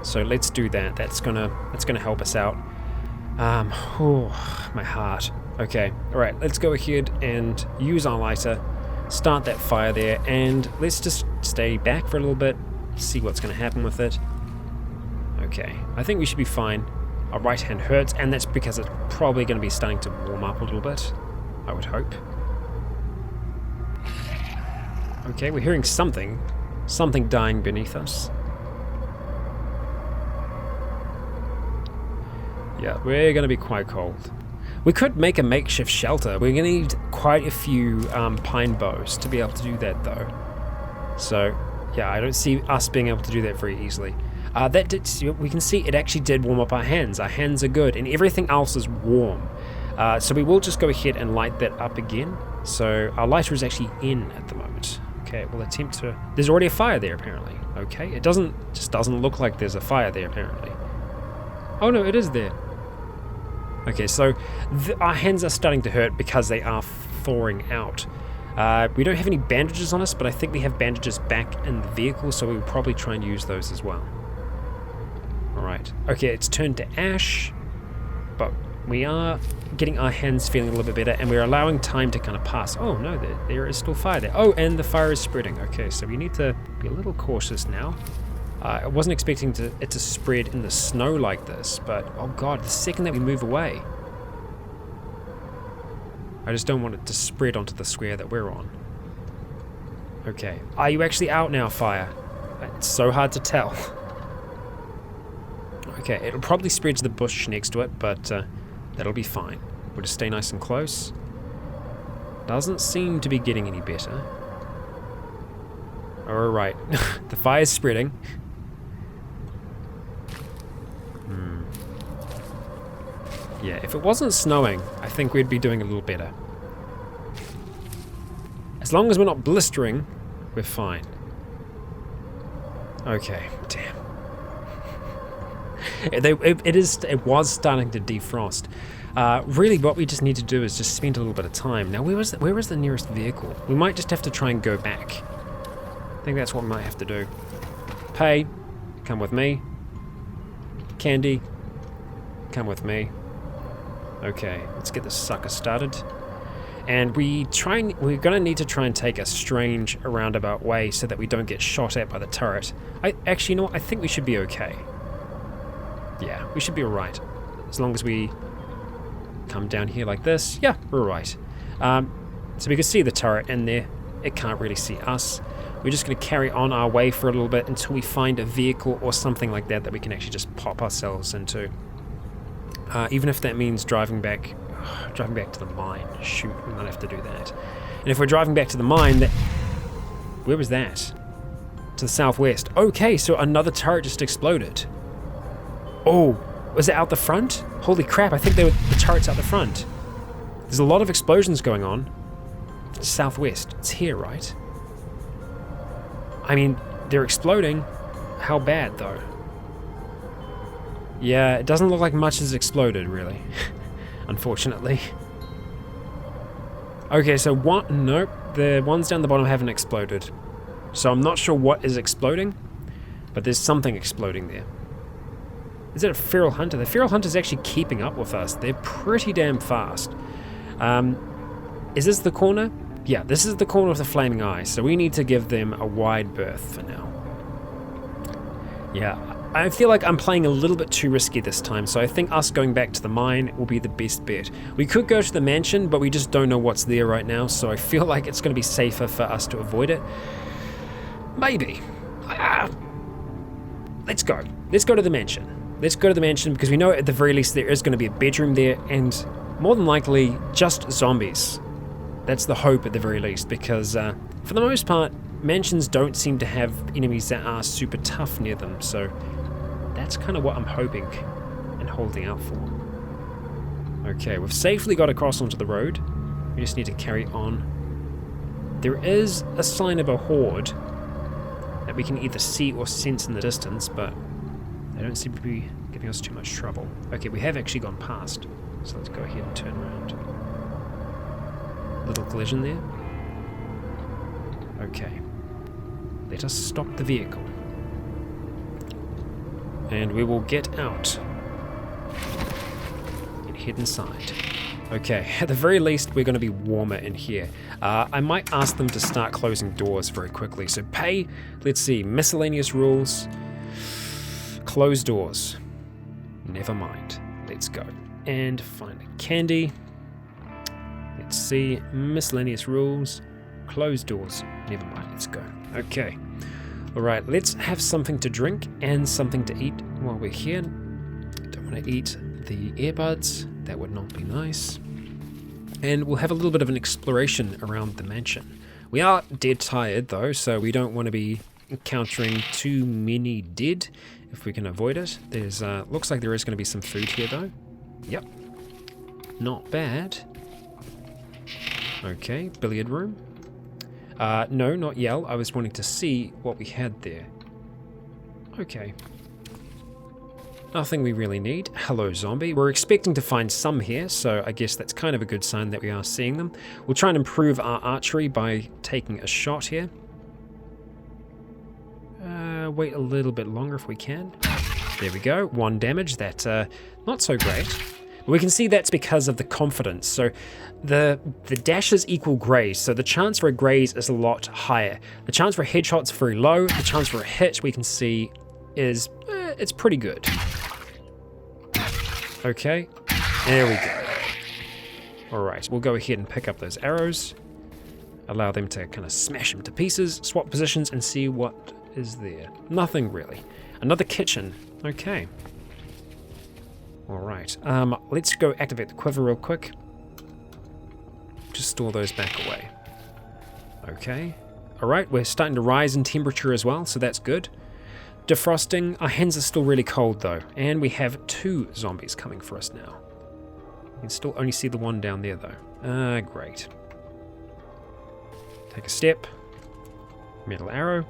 So let's do that. That's gonna help us out. My heart. Okay, alright, let's go ahead and use our lighter, start that fire there, and let's just stay back for a little bit, see what's going to happen with it. Okay, I think we should be fine. Our right hand hurts, and that's because it's probably going to be starting to warm up a little bit, I would hope. Okay, we're hearing something dying beneath us. Yeah, we're going to be quite cold. We could make a makeshift shelter. We're going to need quite a few pine boughs to be able to do that, though. So, yeah, I don't see us being able to do that very easily. We can see it actually did warm up our hands. Our hands are good, and everything else is warm. So we will just go ahead and light that up again. So our lighter is actually in at the moment. Okay, we'll attempt to... There's already a fire there, apparently. Okay, it just doesn't look like there's a fire there, apparently. Oh no, it is there. Okay, so our hands are starting to hurt because they are thawing out. We don't have any bandages on us, but I think we have bandages back in the vehicle, so we'll probably try and use those as well. Alright, okay, it's turned to ash, but we are getting our hands feeling a little bit better, and we're allowing time to kind of pass. Oh no, there is still fire there. Oh, and the fire is spreading. Okay, so we need to be a little cautious now. I wasn't expecting it to spread in the snow like this, but oh god, the second that we move away, I just don't want it to spread onto the square that we're on. Okay, are you actually out now, fire? It's so hard to tell. Okay, it'll probably spread to the bush next to it, but that'll be fine. We'll just stay nice and close. Doesn't seem to be getting any better. Alright, the fire's spreading. Yeah, if it wasn't snowing, I think we'd be doing a little better. As long as we're not blistering, we're fine. Okay, damn. It was starting to defrost. Really, what we just need to do is just spend a little bit of time. Now, where was the nearest vehicle? We might just have to try and go back. I think that's what we might have to do. Pay, come with me. Candy, come with me. Okay, let's get this sucker started. And we're gonna need to try and take a strange roundabout way so that we don't get shot at by the turret. Actually, you know what? I think we should be okay. Yeah, we should be alright. As long as we come down here like this. Yeah, we're alright. So we can see the turret in there. It can't really see us. We're just going to carry on our way for a little bit until we find a vehicle or something like that we can actually just pop ourselves into. Even if that means driving back to the mine. Shoot, we might have to do that. And if we're driving back to the mine, where was that? To the southwest. Okay, so another turret just exploded. Oh, was it out the front? Holy crap, I think the turret's out the front. There's a lot of explosions going on. Southwest. It's here, right? I mean, they're exploding. How bad, though? Yeah, it doesn't look like much has exploded, really. Unfortunately. Okay, so nope, the ones down the bottom haven't exploded. So I'm not sure what is exploding, but there's something exploding there. Is it a feral hunter? The feral hunter's actually keeping up with us. They're pretty damn fast. Is this the corner? Yeah, this is the corner of the flaming eye, so we need to give them a wide berth for now. Yeah, I feel like I'm playing a little bit too risky this time, so I think us going back to the mine will be the best bet. We could go to the mansion, but we just don't know what's there right now, so I feel like it's going to be safer for us to avoid it. Maybe. Let's go. Let's go to the mansion. Let's go to the mansion because we know at the very least there is going to be a bedroom there, and more than likely just zombies. That's the hope at the very least, because for the most part, mansions don't seem to have enemies that are super tough near them, so that's kind of what I'm hoping and holding out for. Okay, we've safely got across onto the road. We just need to carry on. There is a sign of a horde that we can either see or sense in the distance, but they don't seem to be giving us too much trouble. Okay, we have actually gone past, so let's go ahead and turn around. Little collision there. Okay. Let us stop the vehicle. And we will get out. head inside. Okay, at the very least, we're going to be warmer in here. I might ask them to start closing doors very quickly. So pay, let's see, miscellaneous rules. Close doors. Never mind. Let's go. And find a candy. Let's see, miscellaneous rules. Close doors. Never mind, let's go. Okay. Alright, let's have something to drink and something to eat while we're here. Don't want to eat the earbuds. That would not be nice. And we'll have a little bit of an exploration around the mansion. We are dead tired though, so we don't want to be encountering too many dead if we can avoid it. There's looks like there is going to be some food here though. Yep. Not bad. Okay, billiard room. No, not yell. I was wanting to see what we had there. Okay. Nothing we really need. Hello, zombie. We're expecting to find some here, so I guess that's kind of a good sign that we are seeing them. We'll try and improve our archery by taking a shot here. Wait a little bit longer if we can. There we go. 1 damage. That's not so great. But we can see that's because of the confidence. So the dashes equal graze, so the chance for a graze is a lot higher. The chance for a headshot's very low. The chance for a hit, we can see, is it's pretty good. Okay, there we go. Alright, we'll go ahead and pick up those arrows. Allow them to kind of smash them to pieces, swap positions, and see what is there. Nothing really. Another kitchen. Okay. Alright, let's go activate the quiver real quick. Just store those back away. Okay. Alright, we're starting to rise in temperature as well, so that's good. Defrosting. Our hands are still really cold though, and we have 2 zombies coming for us now. You can still only see the one down there though. Great. Take a step. Metal arrow.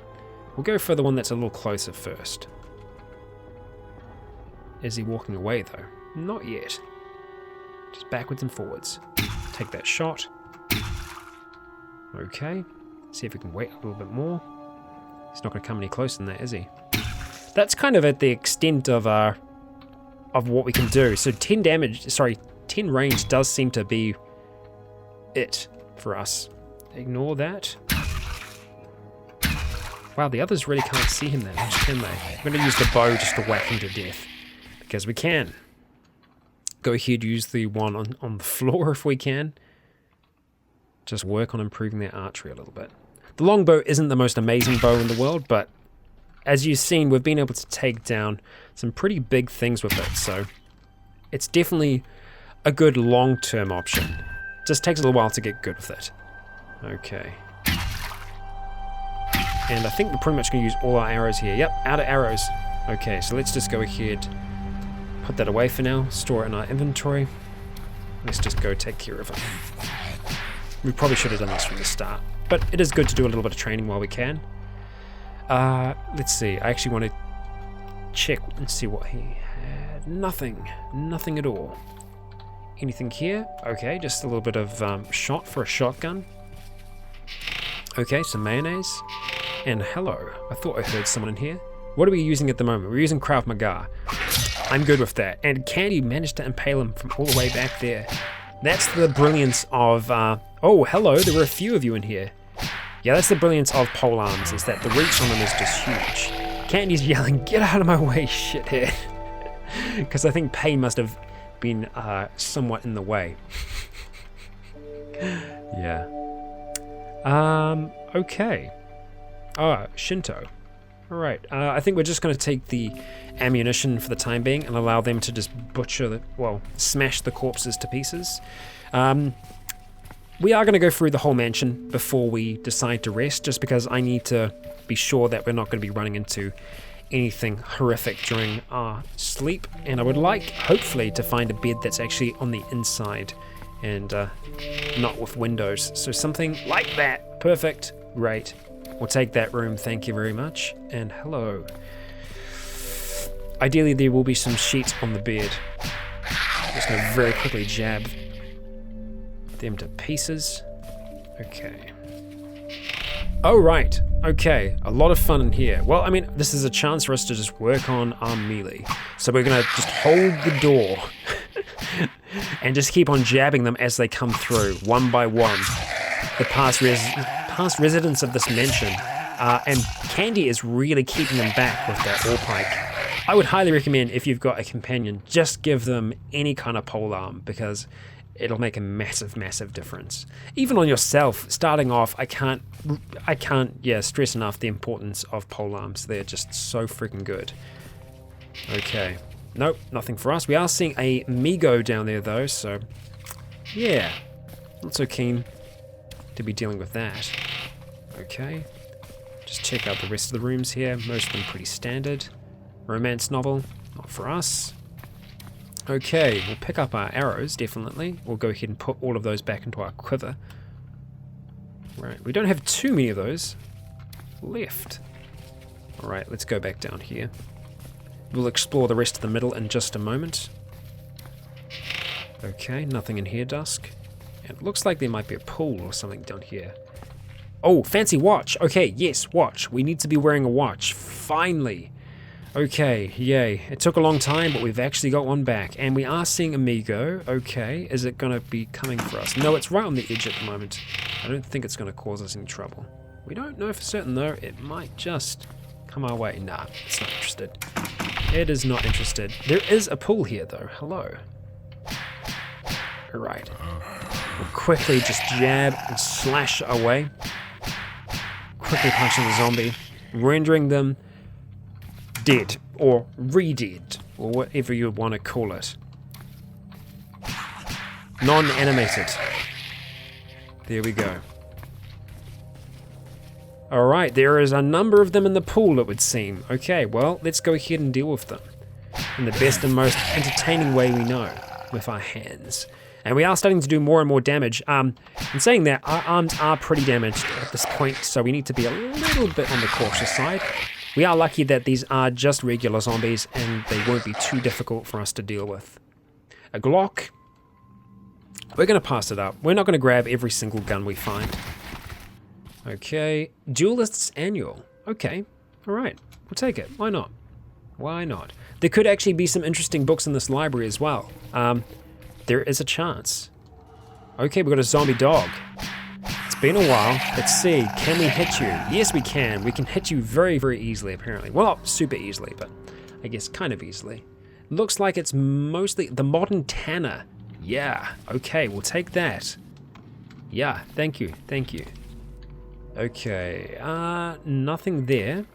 We'll go for the one that's a little closer first. Is he walking away though? Not yet. Just backwards and forwards. Take that shot. Okay. See if we can wait a little bit more. He's not going to come any closer than that, is he? That's kind of at the extent of what we can do. So 10 damage, sorry, 10 range does seem to be it for us. Ignore that. Wow, the others really can't see him that much, can they? I'm going to use the bow just to whack him to death. Because we can. Go ahead, use the one on the floor if we can. Just work on improving their archery a little bit. The longbow isn't the most amazing bow in the world, but as you've seen, we've been able to take down some pretty big things with it, so it's definitely a good long-term option. Just takes a little while to get good with it. Okay. And I think we're pretty much going to use all our arrows here. Yep, out of arrows. Okay, so let's just go ahead, put that away for now, store it in our inventory. Let's just go take care of it. We probably should have done this from the start, but it is good to do a little bit of training while we can. Let's see, I actually want to check and see what he had. Nothing at all. Anything here? Okay, just a little bit of shot for a shotgun. Okay, some mayonnaise. And hello, I thought I heard someone in here. What are we using at the moment? We're using Krav Maga. I'm good with that. And Candy managed to impale him from all the way back there. That's the brilliance of, oh, hello, there were a few of you in here. Yeah, that's the brilliance of polearms, is that the reach on them is just huge. Candy's yelling, get out of my way, shithead. Because I think Pay must have been somewhat in the way. Yeah. Okay. Shinto. Alright, I think we're just going to take the ammunition for the time being and allow them to just smash the corpses to pieces. We are going to go through the whole mansion before we decide to rest, just because I need to be sure that we're not going to be running into anything horrific during our sleep. And I would like, hopefully, to find a bed that's actually on the inside and not with windows. So something like that. Perfect. Great. We'll take that room, thank you very much. And hello. Ideally, there will be some sheets on the bed. Just going to very quickly jab them to pieces. Okay. Oh, right. Okay. A lot of fun in here. Well, I mean, this is a chance for us to just work on our melee. So we're going to just hold the door. and just keep on jabbing them as they come through, one by one. The past residents of this mansion. And Candy is really keeping them back with that ore pike. I would highly recommend, if you've got a companion, just give them any kind of polearm, because it'll make a massive, massive difference. Even on yourself, starting off, I can't stress enough the importance of polearms. They're just so freaking good. Okay. Nope, nothing for us. We are seeing a Migo down there though, so yeah, not so keen to be dealing with that. Okay. Just check out the rest of the rooms here. Most of them pretty standard. Romance novel, not for us. Okay, we'll pick up our arrows, definitely. We'll go ahead and put all of those back into our quiver. Right, we don't have too many of those left. Alright, let's go back down here. We'll explore the rest of the middle in just a moment. Okay, nothing in here, Dusk. And it looks like there might be a pool or something down here. Oh, fancy watch. Okay, yes, watch. We need to be wearing a watch. Finally. Okay, yay. It took a long time, but we've actually got one back. And we are seeing Amigo. Okay, is it going to be coming for us? No, it's right on the edge at the moment. I don't think it's going to cause us any trouble. We don't know for certain, though. It might just come our way. Nah, it's not interested. It is not interested. There is a pool here, though. Hello. Alright. We'll quickly just jab and slash away. Quickly punching the zombie, rendering them dead, or re-dead, or whatever you want to call it. Non-animated. There we go. Alright, there is a number of them in the pool, it would seem. Okay, well, let's go ahead and deal with them in the best and most entertaining way we know, with our hands. And we are starting to do more and more damage. In saying that, our arms are pretty damaged at this point, so we need to be a little bit on the cautious side. We are lucky that these are just regular zombies, and they won't be too difficult for us to deal with. A Glock. We're going to pass it up. We're not going to grab every single gun we find. Okay. Duelist's Annual. Okay. Alright. We'll take it. Why not? Why not? There could actually be some interesting books in this library as well. There is a chance. Okay, we've got a zombie dog. It's been a while. Let's see. Can we hit you? Yes, we can. We can hit you very, very easily, apparently. Well, not super easily, but I guess kind of easily. Looks like it's mostly the modern Tanner. Yeah. Okay, we'll take that. Yeah, thank you. Thank you. Okay. Nothing there.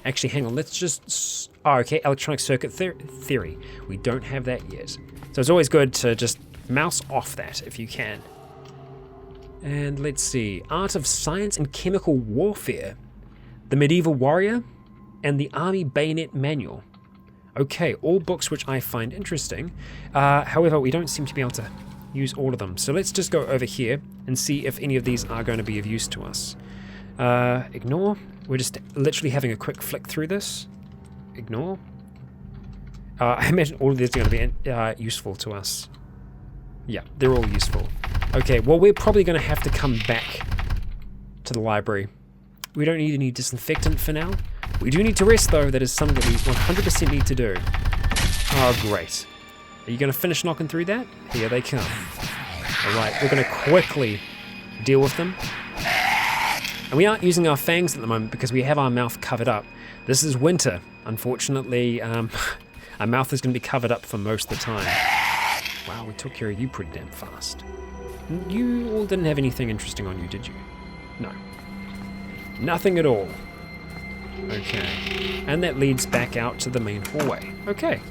Actually, hang on. Let's just... Oh, okay. Electronic circuit theory. We don't have that yet. So it's always good to just mouse off that if you can. And let's see. Art of Science and Chemical Warfare. The Medieval Warrior. And the Army Bayonet Manual. Okay, all books which I find interesting. However, we don't seem to be able to use all of them. So let's just go over here and see if any of these are going to be of use to us. Ignore. We're just literally having a quick flick through this. Ignore. I imagine all of these are going to be useful to us. Yeah, they're all useful. Okay, well, we're probably going to have to come back to the library. We don't need any disinfectant for now. We do need to rest, though. That is something that we 100% need to do. Oh, great. Are you going to finish knocking through that? Here they come. Alright, we're going to quickly deal with them. And we aren't using our fangs at the moment because we have our mouth covered up. This is winter. Unfortunately, our mouth is going to be covered up for most of the time. Wow, we took care of you pretty damn fast. You all didn't have anything interesting on you, did you? No. Nothing at all. Okay. And that leads back out to the main hallway. Okay.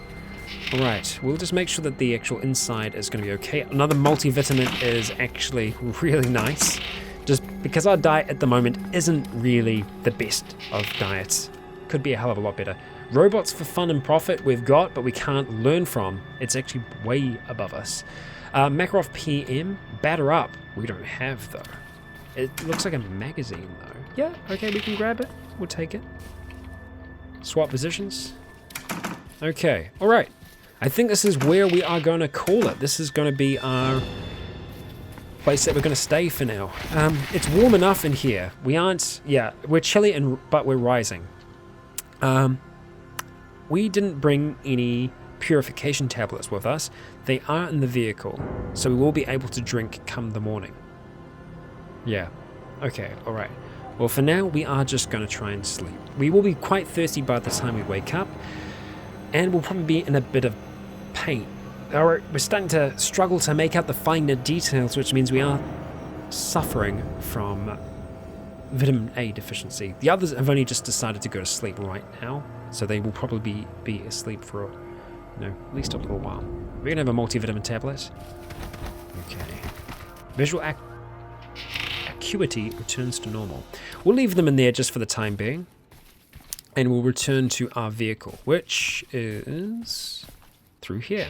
Alright, we'll just make sure that the actual inside is going to be okay. Another multivitamin is actually really nice. Just because our diet at the moment isn't really the best of diets. Could be a hell of a lot better. Robots for fun and profit we've got, but we can't learn from. It's actually way above us. Makarov PM, Batter Up. We don't have, though. It looks like a magazine, though. Yeah, okay, we can grab it. We'll take it. Swap positions. Okay, alright. I think this is where we are going to call it. This is going to be our place that we're going to stay for now. It's warm enough in here. We aren't... Yeah, we're chilly, but we're rising. We didn't bring any purification tablets with us. They are in the vehicle, so we will be able to drink come the morning. Yeah. Okay, alright. Well, for now, we are just going to try and sleep. We will be quite thirsty by the time we wake up, and we'll probably be in a bit of pain. Alright, we're starting to struggle to make out the finer details, which means we are suffering from vitamin A deficiency. The others have only just decided to go to sleep right now, so they will probably be asleep for, at least a little while. We're going to have a multivitamin tablet. Okay. Visual acuity returns to normal. We'll leave them in there just for the time being, and we'll return to our vehicle, which is through here.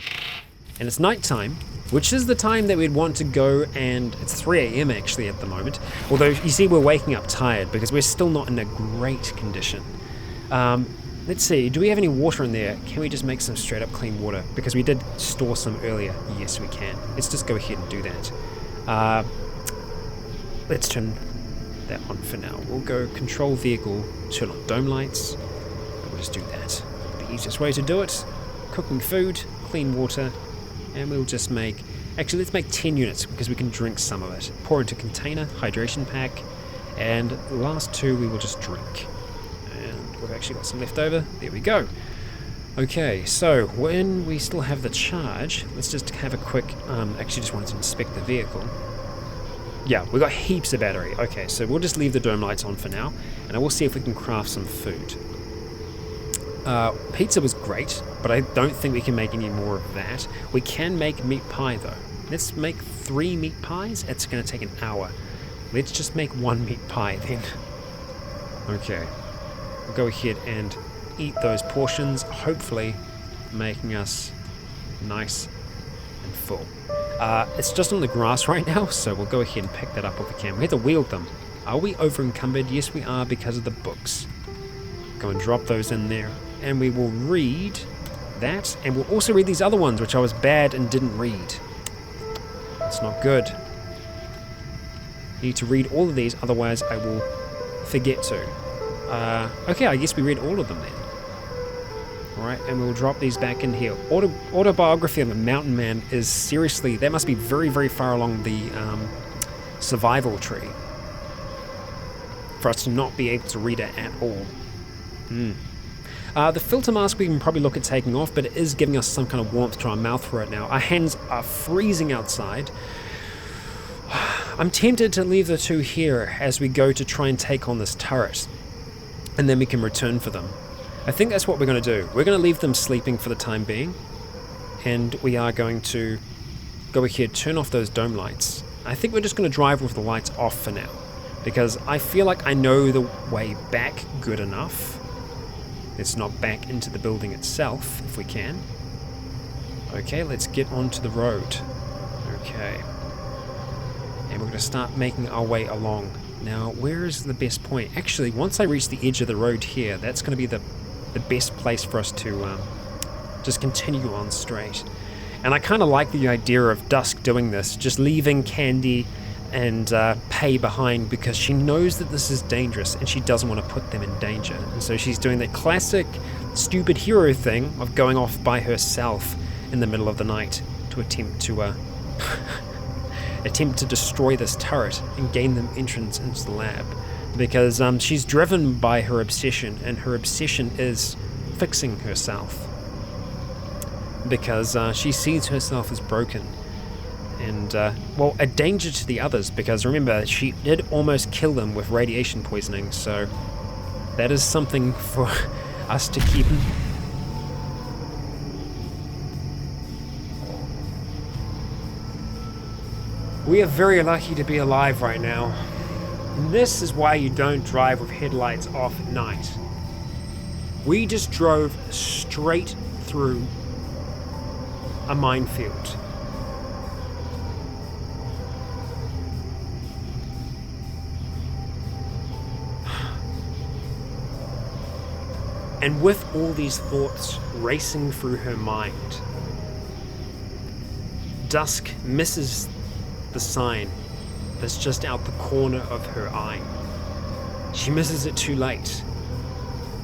And it's nighttime, which is the time that we'd want to go, and it's 3 a.m. actually at the moment. Although, you see, we're waking up tired because we're still not in a great condition. Let's see, do we have any water in there? Can we just make some straight up clean water? Because we did store some earlier. Yes, we can. Let's just go ahead and do that. Let's turn that on for now. We'll go control vehicle, turn on dome lights, and we'll just do that. The easiest way to do it, cooking food, clean water, and we'll just make, actually let's make 10 units because we can drink some of it. Pour into container, hydration pack, and the last 2 we will just drink. And we've actually got some left over, there we go. Okay, so when we still have the charge, let's just have a quick, actually just wanted to inspect the vehicle. Yeah, we've got heaps of battery. Okay, so we'll just leave the dome lights on for now, and I will see if we can craft some food. Pizza was great, but I don't think we can make any more of that. We can make meat pie though. Let's make 3 meat pies. It's going to take an hour. Let's just make 1 meat pie then. Okay, we'll go ahead and eat those portions, hopefully making us nice and full. It's just on the grass right now, so we'll go ahead and pick that up if we can. We have to wield them. Are we over encumbered? Yes, we are because of the books. Go and drop those in there, and we will read that, and we'll also read these other ones, which I was bad and didn't read. That's not good. Need to read all of these, otherwise I will forget to. Okay, I guess we read all of them then. Alright, and we'll drop these back in here. Autobiography of a Mountain Man is seriously, that must be very, very far along the survival tree for us to not be able to read it at all. The filter mask we can probably look at taking off, but it is giving us some kind of warmth to our mouth right now. Our hands are freezing outside. I'm tempted to leave the 2 here as we go to try and take on this turret, and then we can return for them. I think that's what we're going to do. We're going to leave them sleeping for the time being, and we are going to go ahead, turn off those dome lights. I think we're just going to drive with the lights off for now, because I feel like I know the way back good enough. Let's not back into the building itself, if we can. Okay, let's get onto the road. Okay. And we're going to start making our way along. Now, where is the best point? Actually, once I reach the edge of the road here, that's going to be the best place for us to just continue on straight. And I kind of like the idea of Dusk doing this, just leaving Candy and Pay behind, because she knows that this is dangerous and she doesn't want to put them in danger. And so she's doing the classic stupid hero thing of going off by herself in the middle of the night to attempt to destroy this turret and gain them entrance into the lab, because she's driven by her obsession, and her obsession is fixing herself, because she sees herself as broken and well, a danger to the others, because remember, she did almost kill them with radiation poisoning, so that is something for us to keep in. We are very lucky to be alive right now. And this is why you don't drive with headlights off at night. We just drove straight through a minefield. And with all these thoughts racing through her mind, Dusk misses the sign that's just out the corner of her eye. She misses it too late,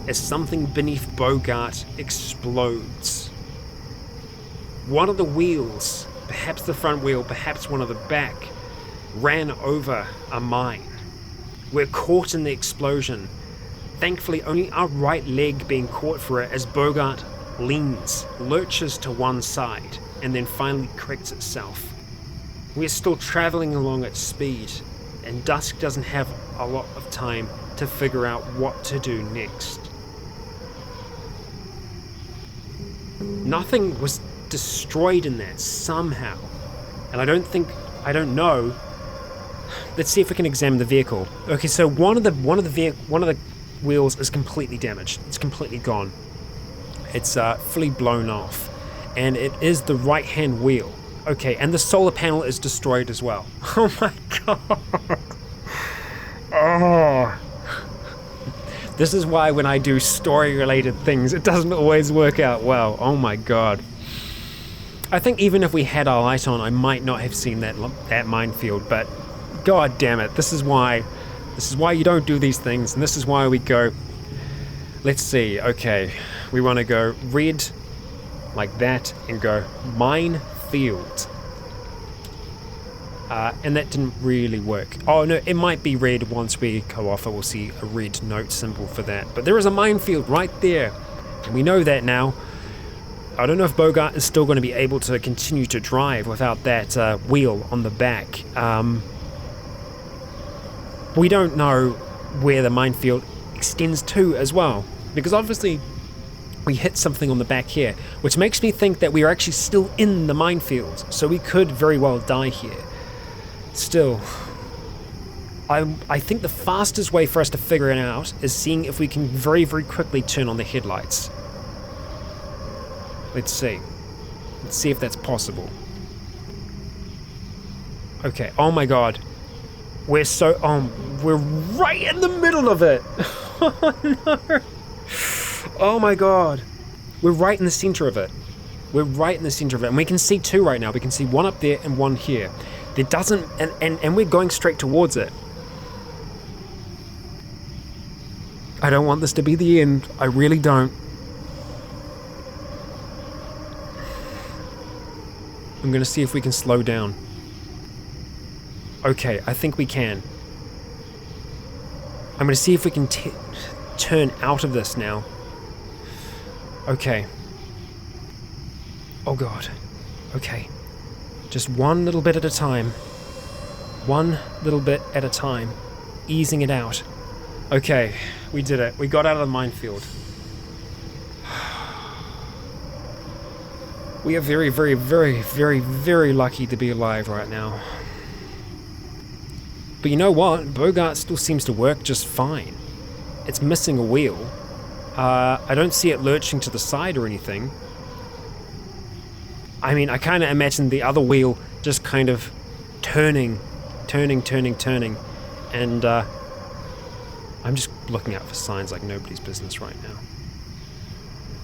as something beneath Bogart explodes one of the wheels, perhaps the front wheel, perhaps one of the back, ran over a mine. We're caught in the explosion. Thankfully, only our right leg being caught for it as Bogart leans, lurches to one side, and then finally corrects itself. We're still traveling along at speed, and Dusk doesn't have a lot of time to figure out what to do next. Nothing was destroyed in that somehow, and I don't know. Let's see if we can examine the vehicle. Okay, so one of the wheels is completely damaged. It's completely gone. It's fully blown off, and it is the right-hand wheel. Okay, and the solar panel is destroyed as well. Oh my god. Oh. This is why when I do story-related things, it doesn't always work out well. Oh my god. I think even if we had our light on, I might not have seen that minefield, but god damn it, this is why you don't do these things, and this is why we go. Let's see, okay, we want to go red like that and go minefield. And that didn't really work. Oh no, it might be red. Once we go off, I will see a red note symbol for that. But there is a minefield right there, and we know that now. I don't know if Bogart is still going to be able to continue to drive without that wheel on the back. We don't know where the minefield extends to as well, because obviously we hit something on the back here, which makes me think that we are actually still in the minefield, so we could very well die here. Still, I think the fastest way for us to figure it out is seeing if we can very, very quickly turn on the headlights. Let's see. Let's see if that's possible. Okay, oh my god. We're right in the middle of it. Oh no. Oh my god. We're right in the center of it. We're right in the center of it. And we can see two right now. We can see one up there and one here. There doesn't, and we're going straight towards it. I don't want this to be the end. I really don't. I'm gonna see if we can slow down. Okay, I think we can. I'm gonna see if we can turn out of this now. Okay. Oh god. Okay. Just one little bit at a time. One little bit at a time. Easing it out. Okay, we did it. We got out of the minefield. We are very, very, very, very, very lucky to be alive right now. But you know what? Bogart still seems to work just fine. It's missing a wheel. I don't see it lurching to the side or anything. I mean, I kind of imagine the other wheel just kind of turning. And I'm just looking out for signs like nobody's business right now.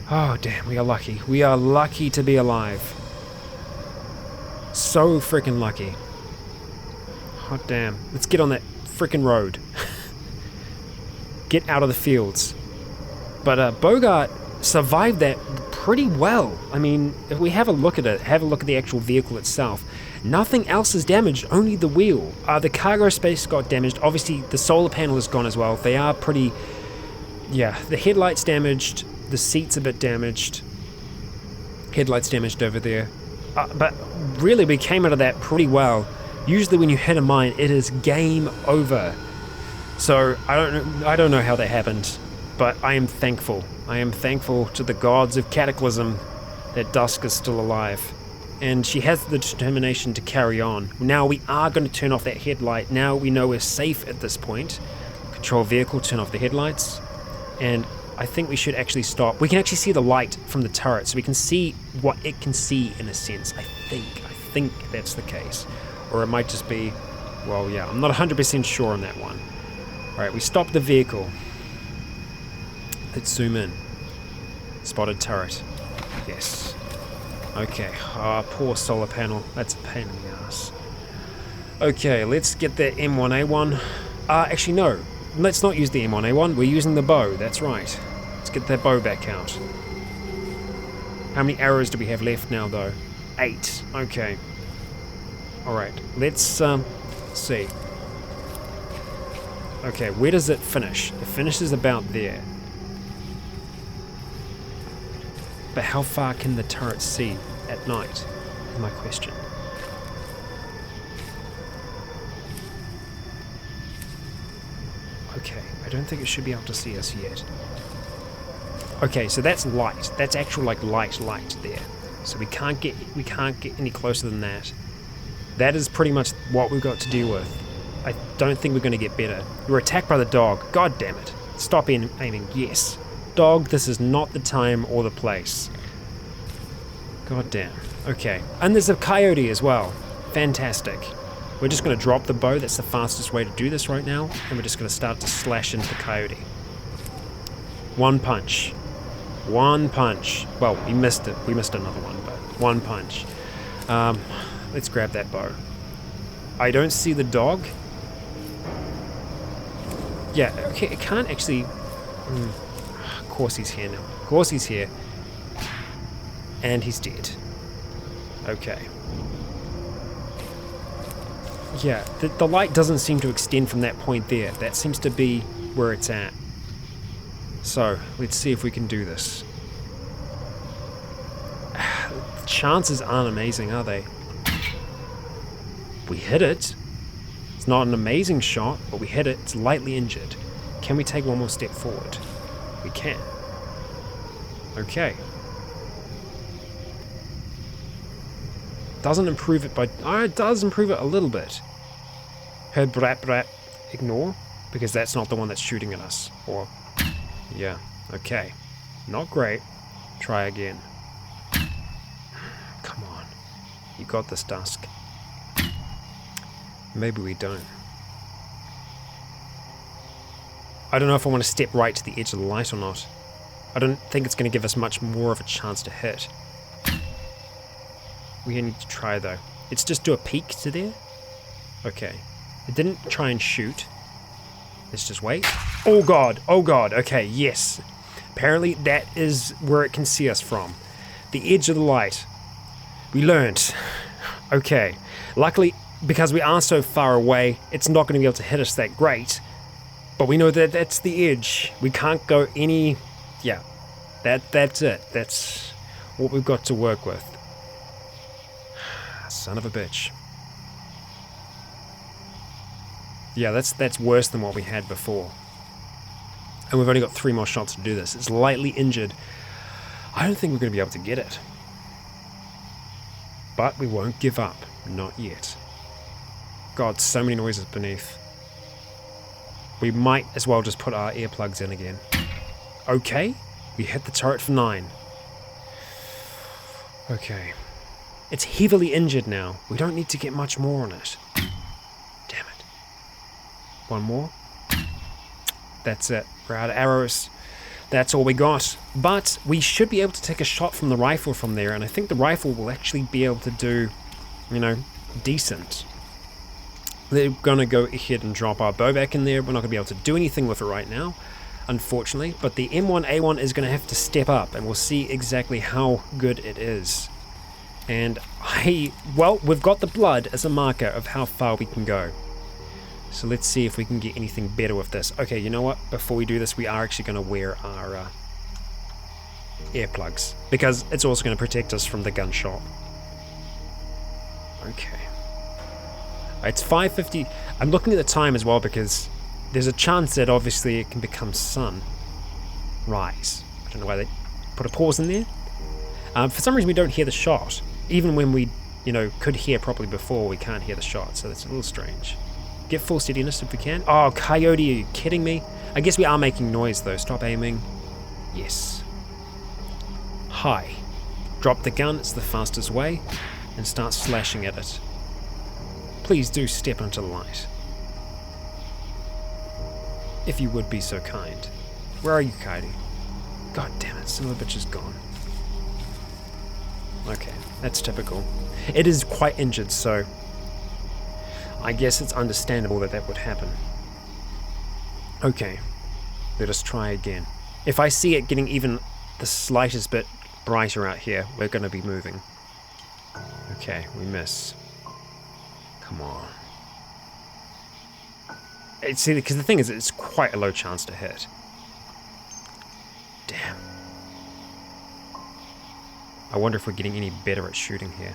Oh, damn, we are lucky. We are lucky to be alive. So freaking lucky. Hot damn. Let's get on that freaking road. Get out of the fields. But Bogart survived that pretty well. I mean, if we have a look at it, have a look at the actual vehicle itself, nothing else is damaged, only the wheel. The cargo space got damaged. Obviously, the solar panel is gone as well. They are pretty... Yeah, the headlight's damaged. The seat's a bit damaged. Headlight's damaged over there. But really, we came out of that pretty well. Usually when you hit a mine, it is game over. So, I don't know how that happened, but I am thankful. I am thankful to the gods of Cataclysm that Dusk is still alive. And she has the determination to carry on. Now we are going to turn off that headlight. Now we know we're safe at this point. Control vehicle, turn off the headlights. And I think we should actually stop. We can actually see the light from the turret, so we can see what it can see in a sense. I think that's the case. Or it might just be, well, yeah, I'm not 100% sure on that one. Alright, we stopped the vehicle. Let's zoom in. Spotted turret. Yes. Okay. Poor solar panel. That's a pain in the ass. Okay, let's get that M1A1. Actually, no. Let's not use the M1A1. We're using the bow. That's right. Let's get that bow back out. How many arrows do we have left now, though? 8. Okay. Alright, let's see. Okay, where does it finish? It finishes about there. But how far can the turret see at night? Is my question. Okay, I don't think it should be able to see us yet. Okay, so that's light. That's actual like light there. So we can't get any closer than that. That is pretty much what we've got to deal with. I don't think we're going to get better. We're attacked by the dog. God damn it. Stop aiming. Yes. Dog, this is not the time or the place. God damn. Okay. And there's a coyote as well. Fantastic. We're just going to drop the bow. That's the fastest way to do this right now. And we're just going to start to slash into the coyote. One punch. One punch. Well, we missed it. We missed another one, but one punch. Let's grab that bow. I don't see the dog. Yeah, okay, it can't actually... Of course he's here now. Of course he's here. And he's dead. Okay. Yeah, the light doesn't seem to extend from that point there. That seems to be where it's at. So, let's see if we can do this. The chances aren't amazing, are they? We hit it. It's not an amazing shot, but we hit it. It's lightly injured. Can we take one more step forward? We can. Okay. Doesn't improve it by... Oh, it does improve it a little bit. Heard brat brat. Ignore, because that's not the one that's shooting at us. Or... Yeah, okay. Not great. Try again. Come on. You got this, Dusk. Maybe we don't. I don't know if I want to step right to the edge of the light or not. I don't think it's going to give us much more of a chance to hit. We need to try though. Let's just do a peek to there. Okay. It didn't try and shoot. Let's just wait. Oh god, okay, yes. Apparently that is where it can see us from. The edge of the light. We learned. Okay. Luckily, because we are so far away, it's not going to be able to hit us that great. But we know that that's the edge. We can't go any... Yeah. That's it. That's what we've got to work with. Son of a bitch. Yeah, that's worse than what we had before. And we've only got 3 more shots to do this. It's lightly injured. I don't think we're going to be able to get it. But we won't give up. Not yet. God, so many noises beneath. We might as well just put our earplugs in again. Okay. We hit the turret for 9. Okay. It's heavily injured now. We don't need to get much more on it. Damn it. One more. That's it. We're out of arrows. That's all we got. But we should be able to take a shot from the rifle from there, and I think the rifle will actually be able to do, you know, decent. They're going to go ahead and drop our bow back in there. We're not going to be able to do anything with it right now, unfortunately. But the M1A1 is going to have to step up, and we'll see exactly how good it is. And well, we've got the blood as a marker of how far we can go. So let's see if we can get anything better with this. Okay, you know what? Before we do this, we are actually going to wear our earplugs, because it's also going to protect us from the gunshot. Okay. It's 5:50. I'm looking at the time as well, because there's a chance that obviously it can become sunrise. I don't know why they put a pause in there. For some reason we don't hear the shot. Even when we, you know, could hear properly before, we can't hear the shot, so that's a little strange. Get full steadiness if we can. Oh, coyote, are you kidding me? I guess we are making noise though. Stop aiming. Yes. Hi. Drop the gun, it's the fastest way, and start slashing at it. Please do step into the light. If you would be so kind. Where are you, coyote? God damn it, son of a bitch is gone. Okay, that's typical. It is quite injured, so I guess it's understandable that that would happen. Okay, let us try again. If I see it getting even the slightest bit brighter out here, we're going to be moving. Okay, we miss. Come on. See, because the thing is, it's quite a low chance to hit. Damn. I wonder if we're getting any better at shooting here.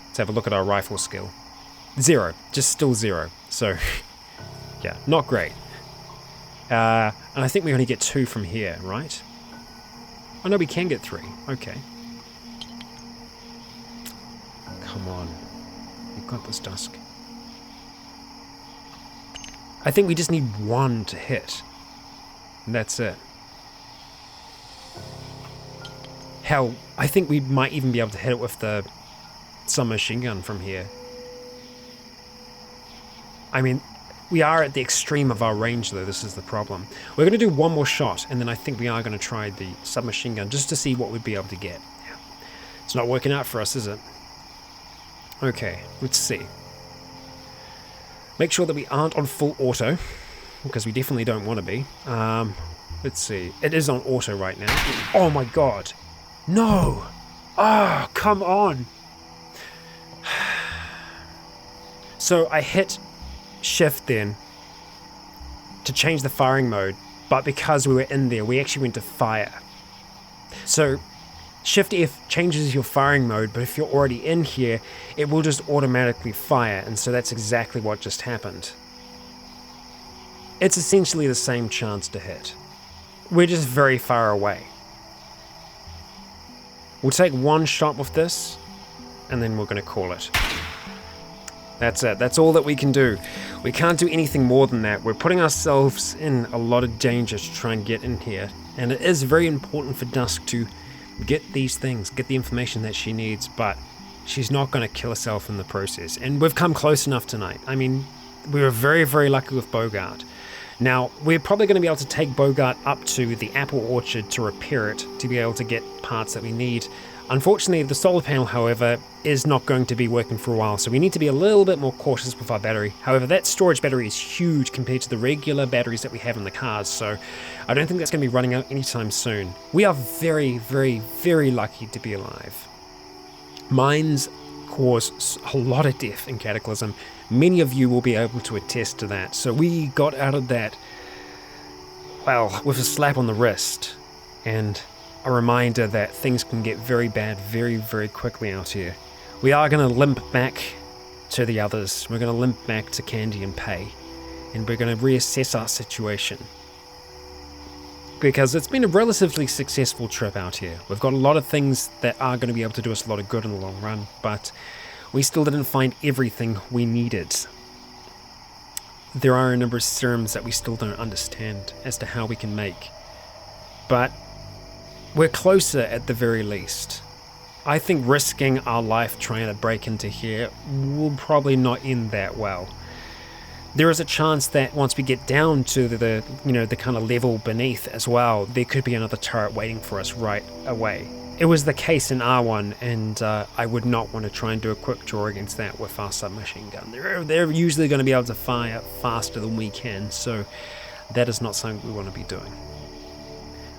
Let's have a look at our rifle skill. 0. Just still 0. So, yeah, not great. And I think we only get 2 from here, right? Oh no, we can get 3. Okay. Come on. You've got this, Dusk. I think we just need 1 to hit. And that's it. Hell, I think we might even be able to hit it with the submachine gun from here. I mean, we are at the extreme of our range though, this is the problem. We're going to do 1 more shot, and then I think we are going to try the submachine gun just to see what we'd be able to get. It's not working out for us, is it? Okay, let's see. Make sure that we aren't on full auto, because we definitely don't want to be. Let's see. It is on auto right now. Oh my god. No! Oh, come on! So I hit shift then to change the firing mode, but because we were in there, we actually went to fire. So shift F changes your firing mode, but if you're already in here, it will just automatically fire, and so that's exactly what just happened. It's essentially the same chance to hit. We're just very far away. We'll take 1 shot with this, and then we're going to call it. That's it. That's all that we can do. We can't do anything more than that. We're putting ourselves in a lot of danger to try and get in here, and it is very important for Dusk to get these things, get the information that she needs, but she's not going to kill herself in the process. And we've come close enough tonight. I mean, we were very, very lucky with Bogart. Now, we're probably going to be able to take Bogart up to the apple orchard to repair it, to be able to get parts that we need. Unfortunately, the solar panel, however, is not going to be working for a while, so we need to be a little bit more cautious with our battery. However, that storage battery is huge compared to the regular batteries that we have in the cars, so I don't think that's going to be running out anytime soon. We are very, very, very lucky to be alive. Mines cause a lot of death in Cataclysm. Many of you will be able to attest to that. So we got out of that, well, with a slap on the wrist and a reminder that things can get very bad very, very quickly out here. We are going to limp back to the others. We're going to limp back to Candy and Pay, and we're going to reassess our situation. Because it's been a relatively successful trip out here. We've got a lot of things that are going to be able to do us a lot of good in the long run, but we still didn't find everything we needed. There are a number of serums that we still don't understand as to how we can make. But we're closer at the very least. I think risking our life trying to break into here will probably not end that well. There is a chance that once we get down to the kind of level beneath as well, there could be another turret waiting for us right away. It was the case in R1, and I would not want to try and do a quick draw against that with our submachine gun. They're usually going to be able to fire faster than we can, so that is not something we want to be doing.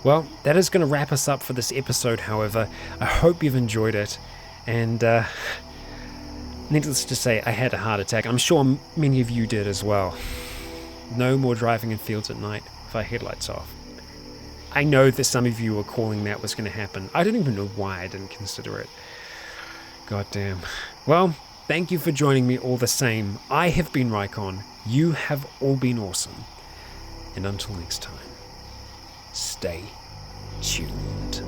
Well, that is going to wrap us up for this episode, however. I hope you've enjoyed it, and needless to say, I had a heart attack. I'm sure many of you did as well. No more driving in fields at night with our headlights off. I know that some of you were calling that was going to happen. I don't even know why I didn't consider it. God damn. Well, thank you for joining me all the same. I have been Rycon. You have all been awesome. And until next time, stay tuned.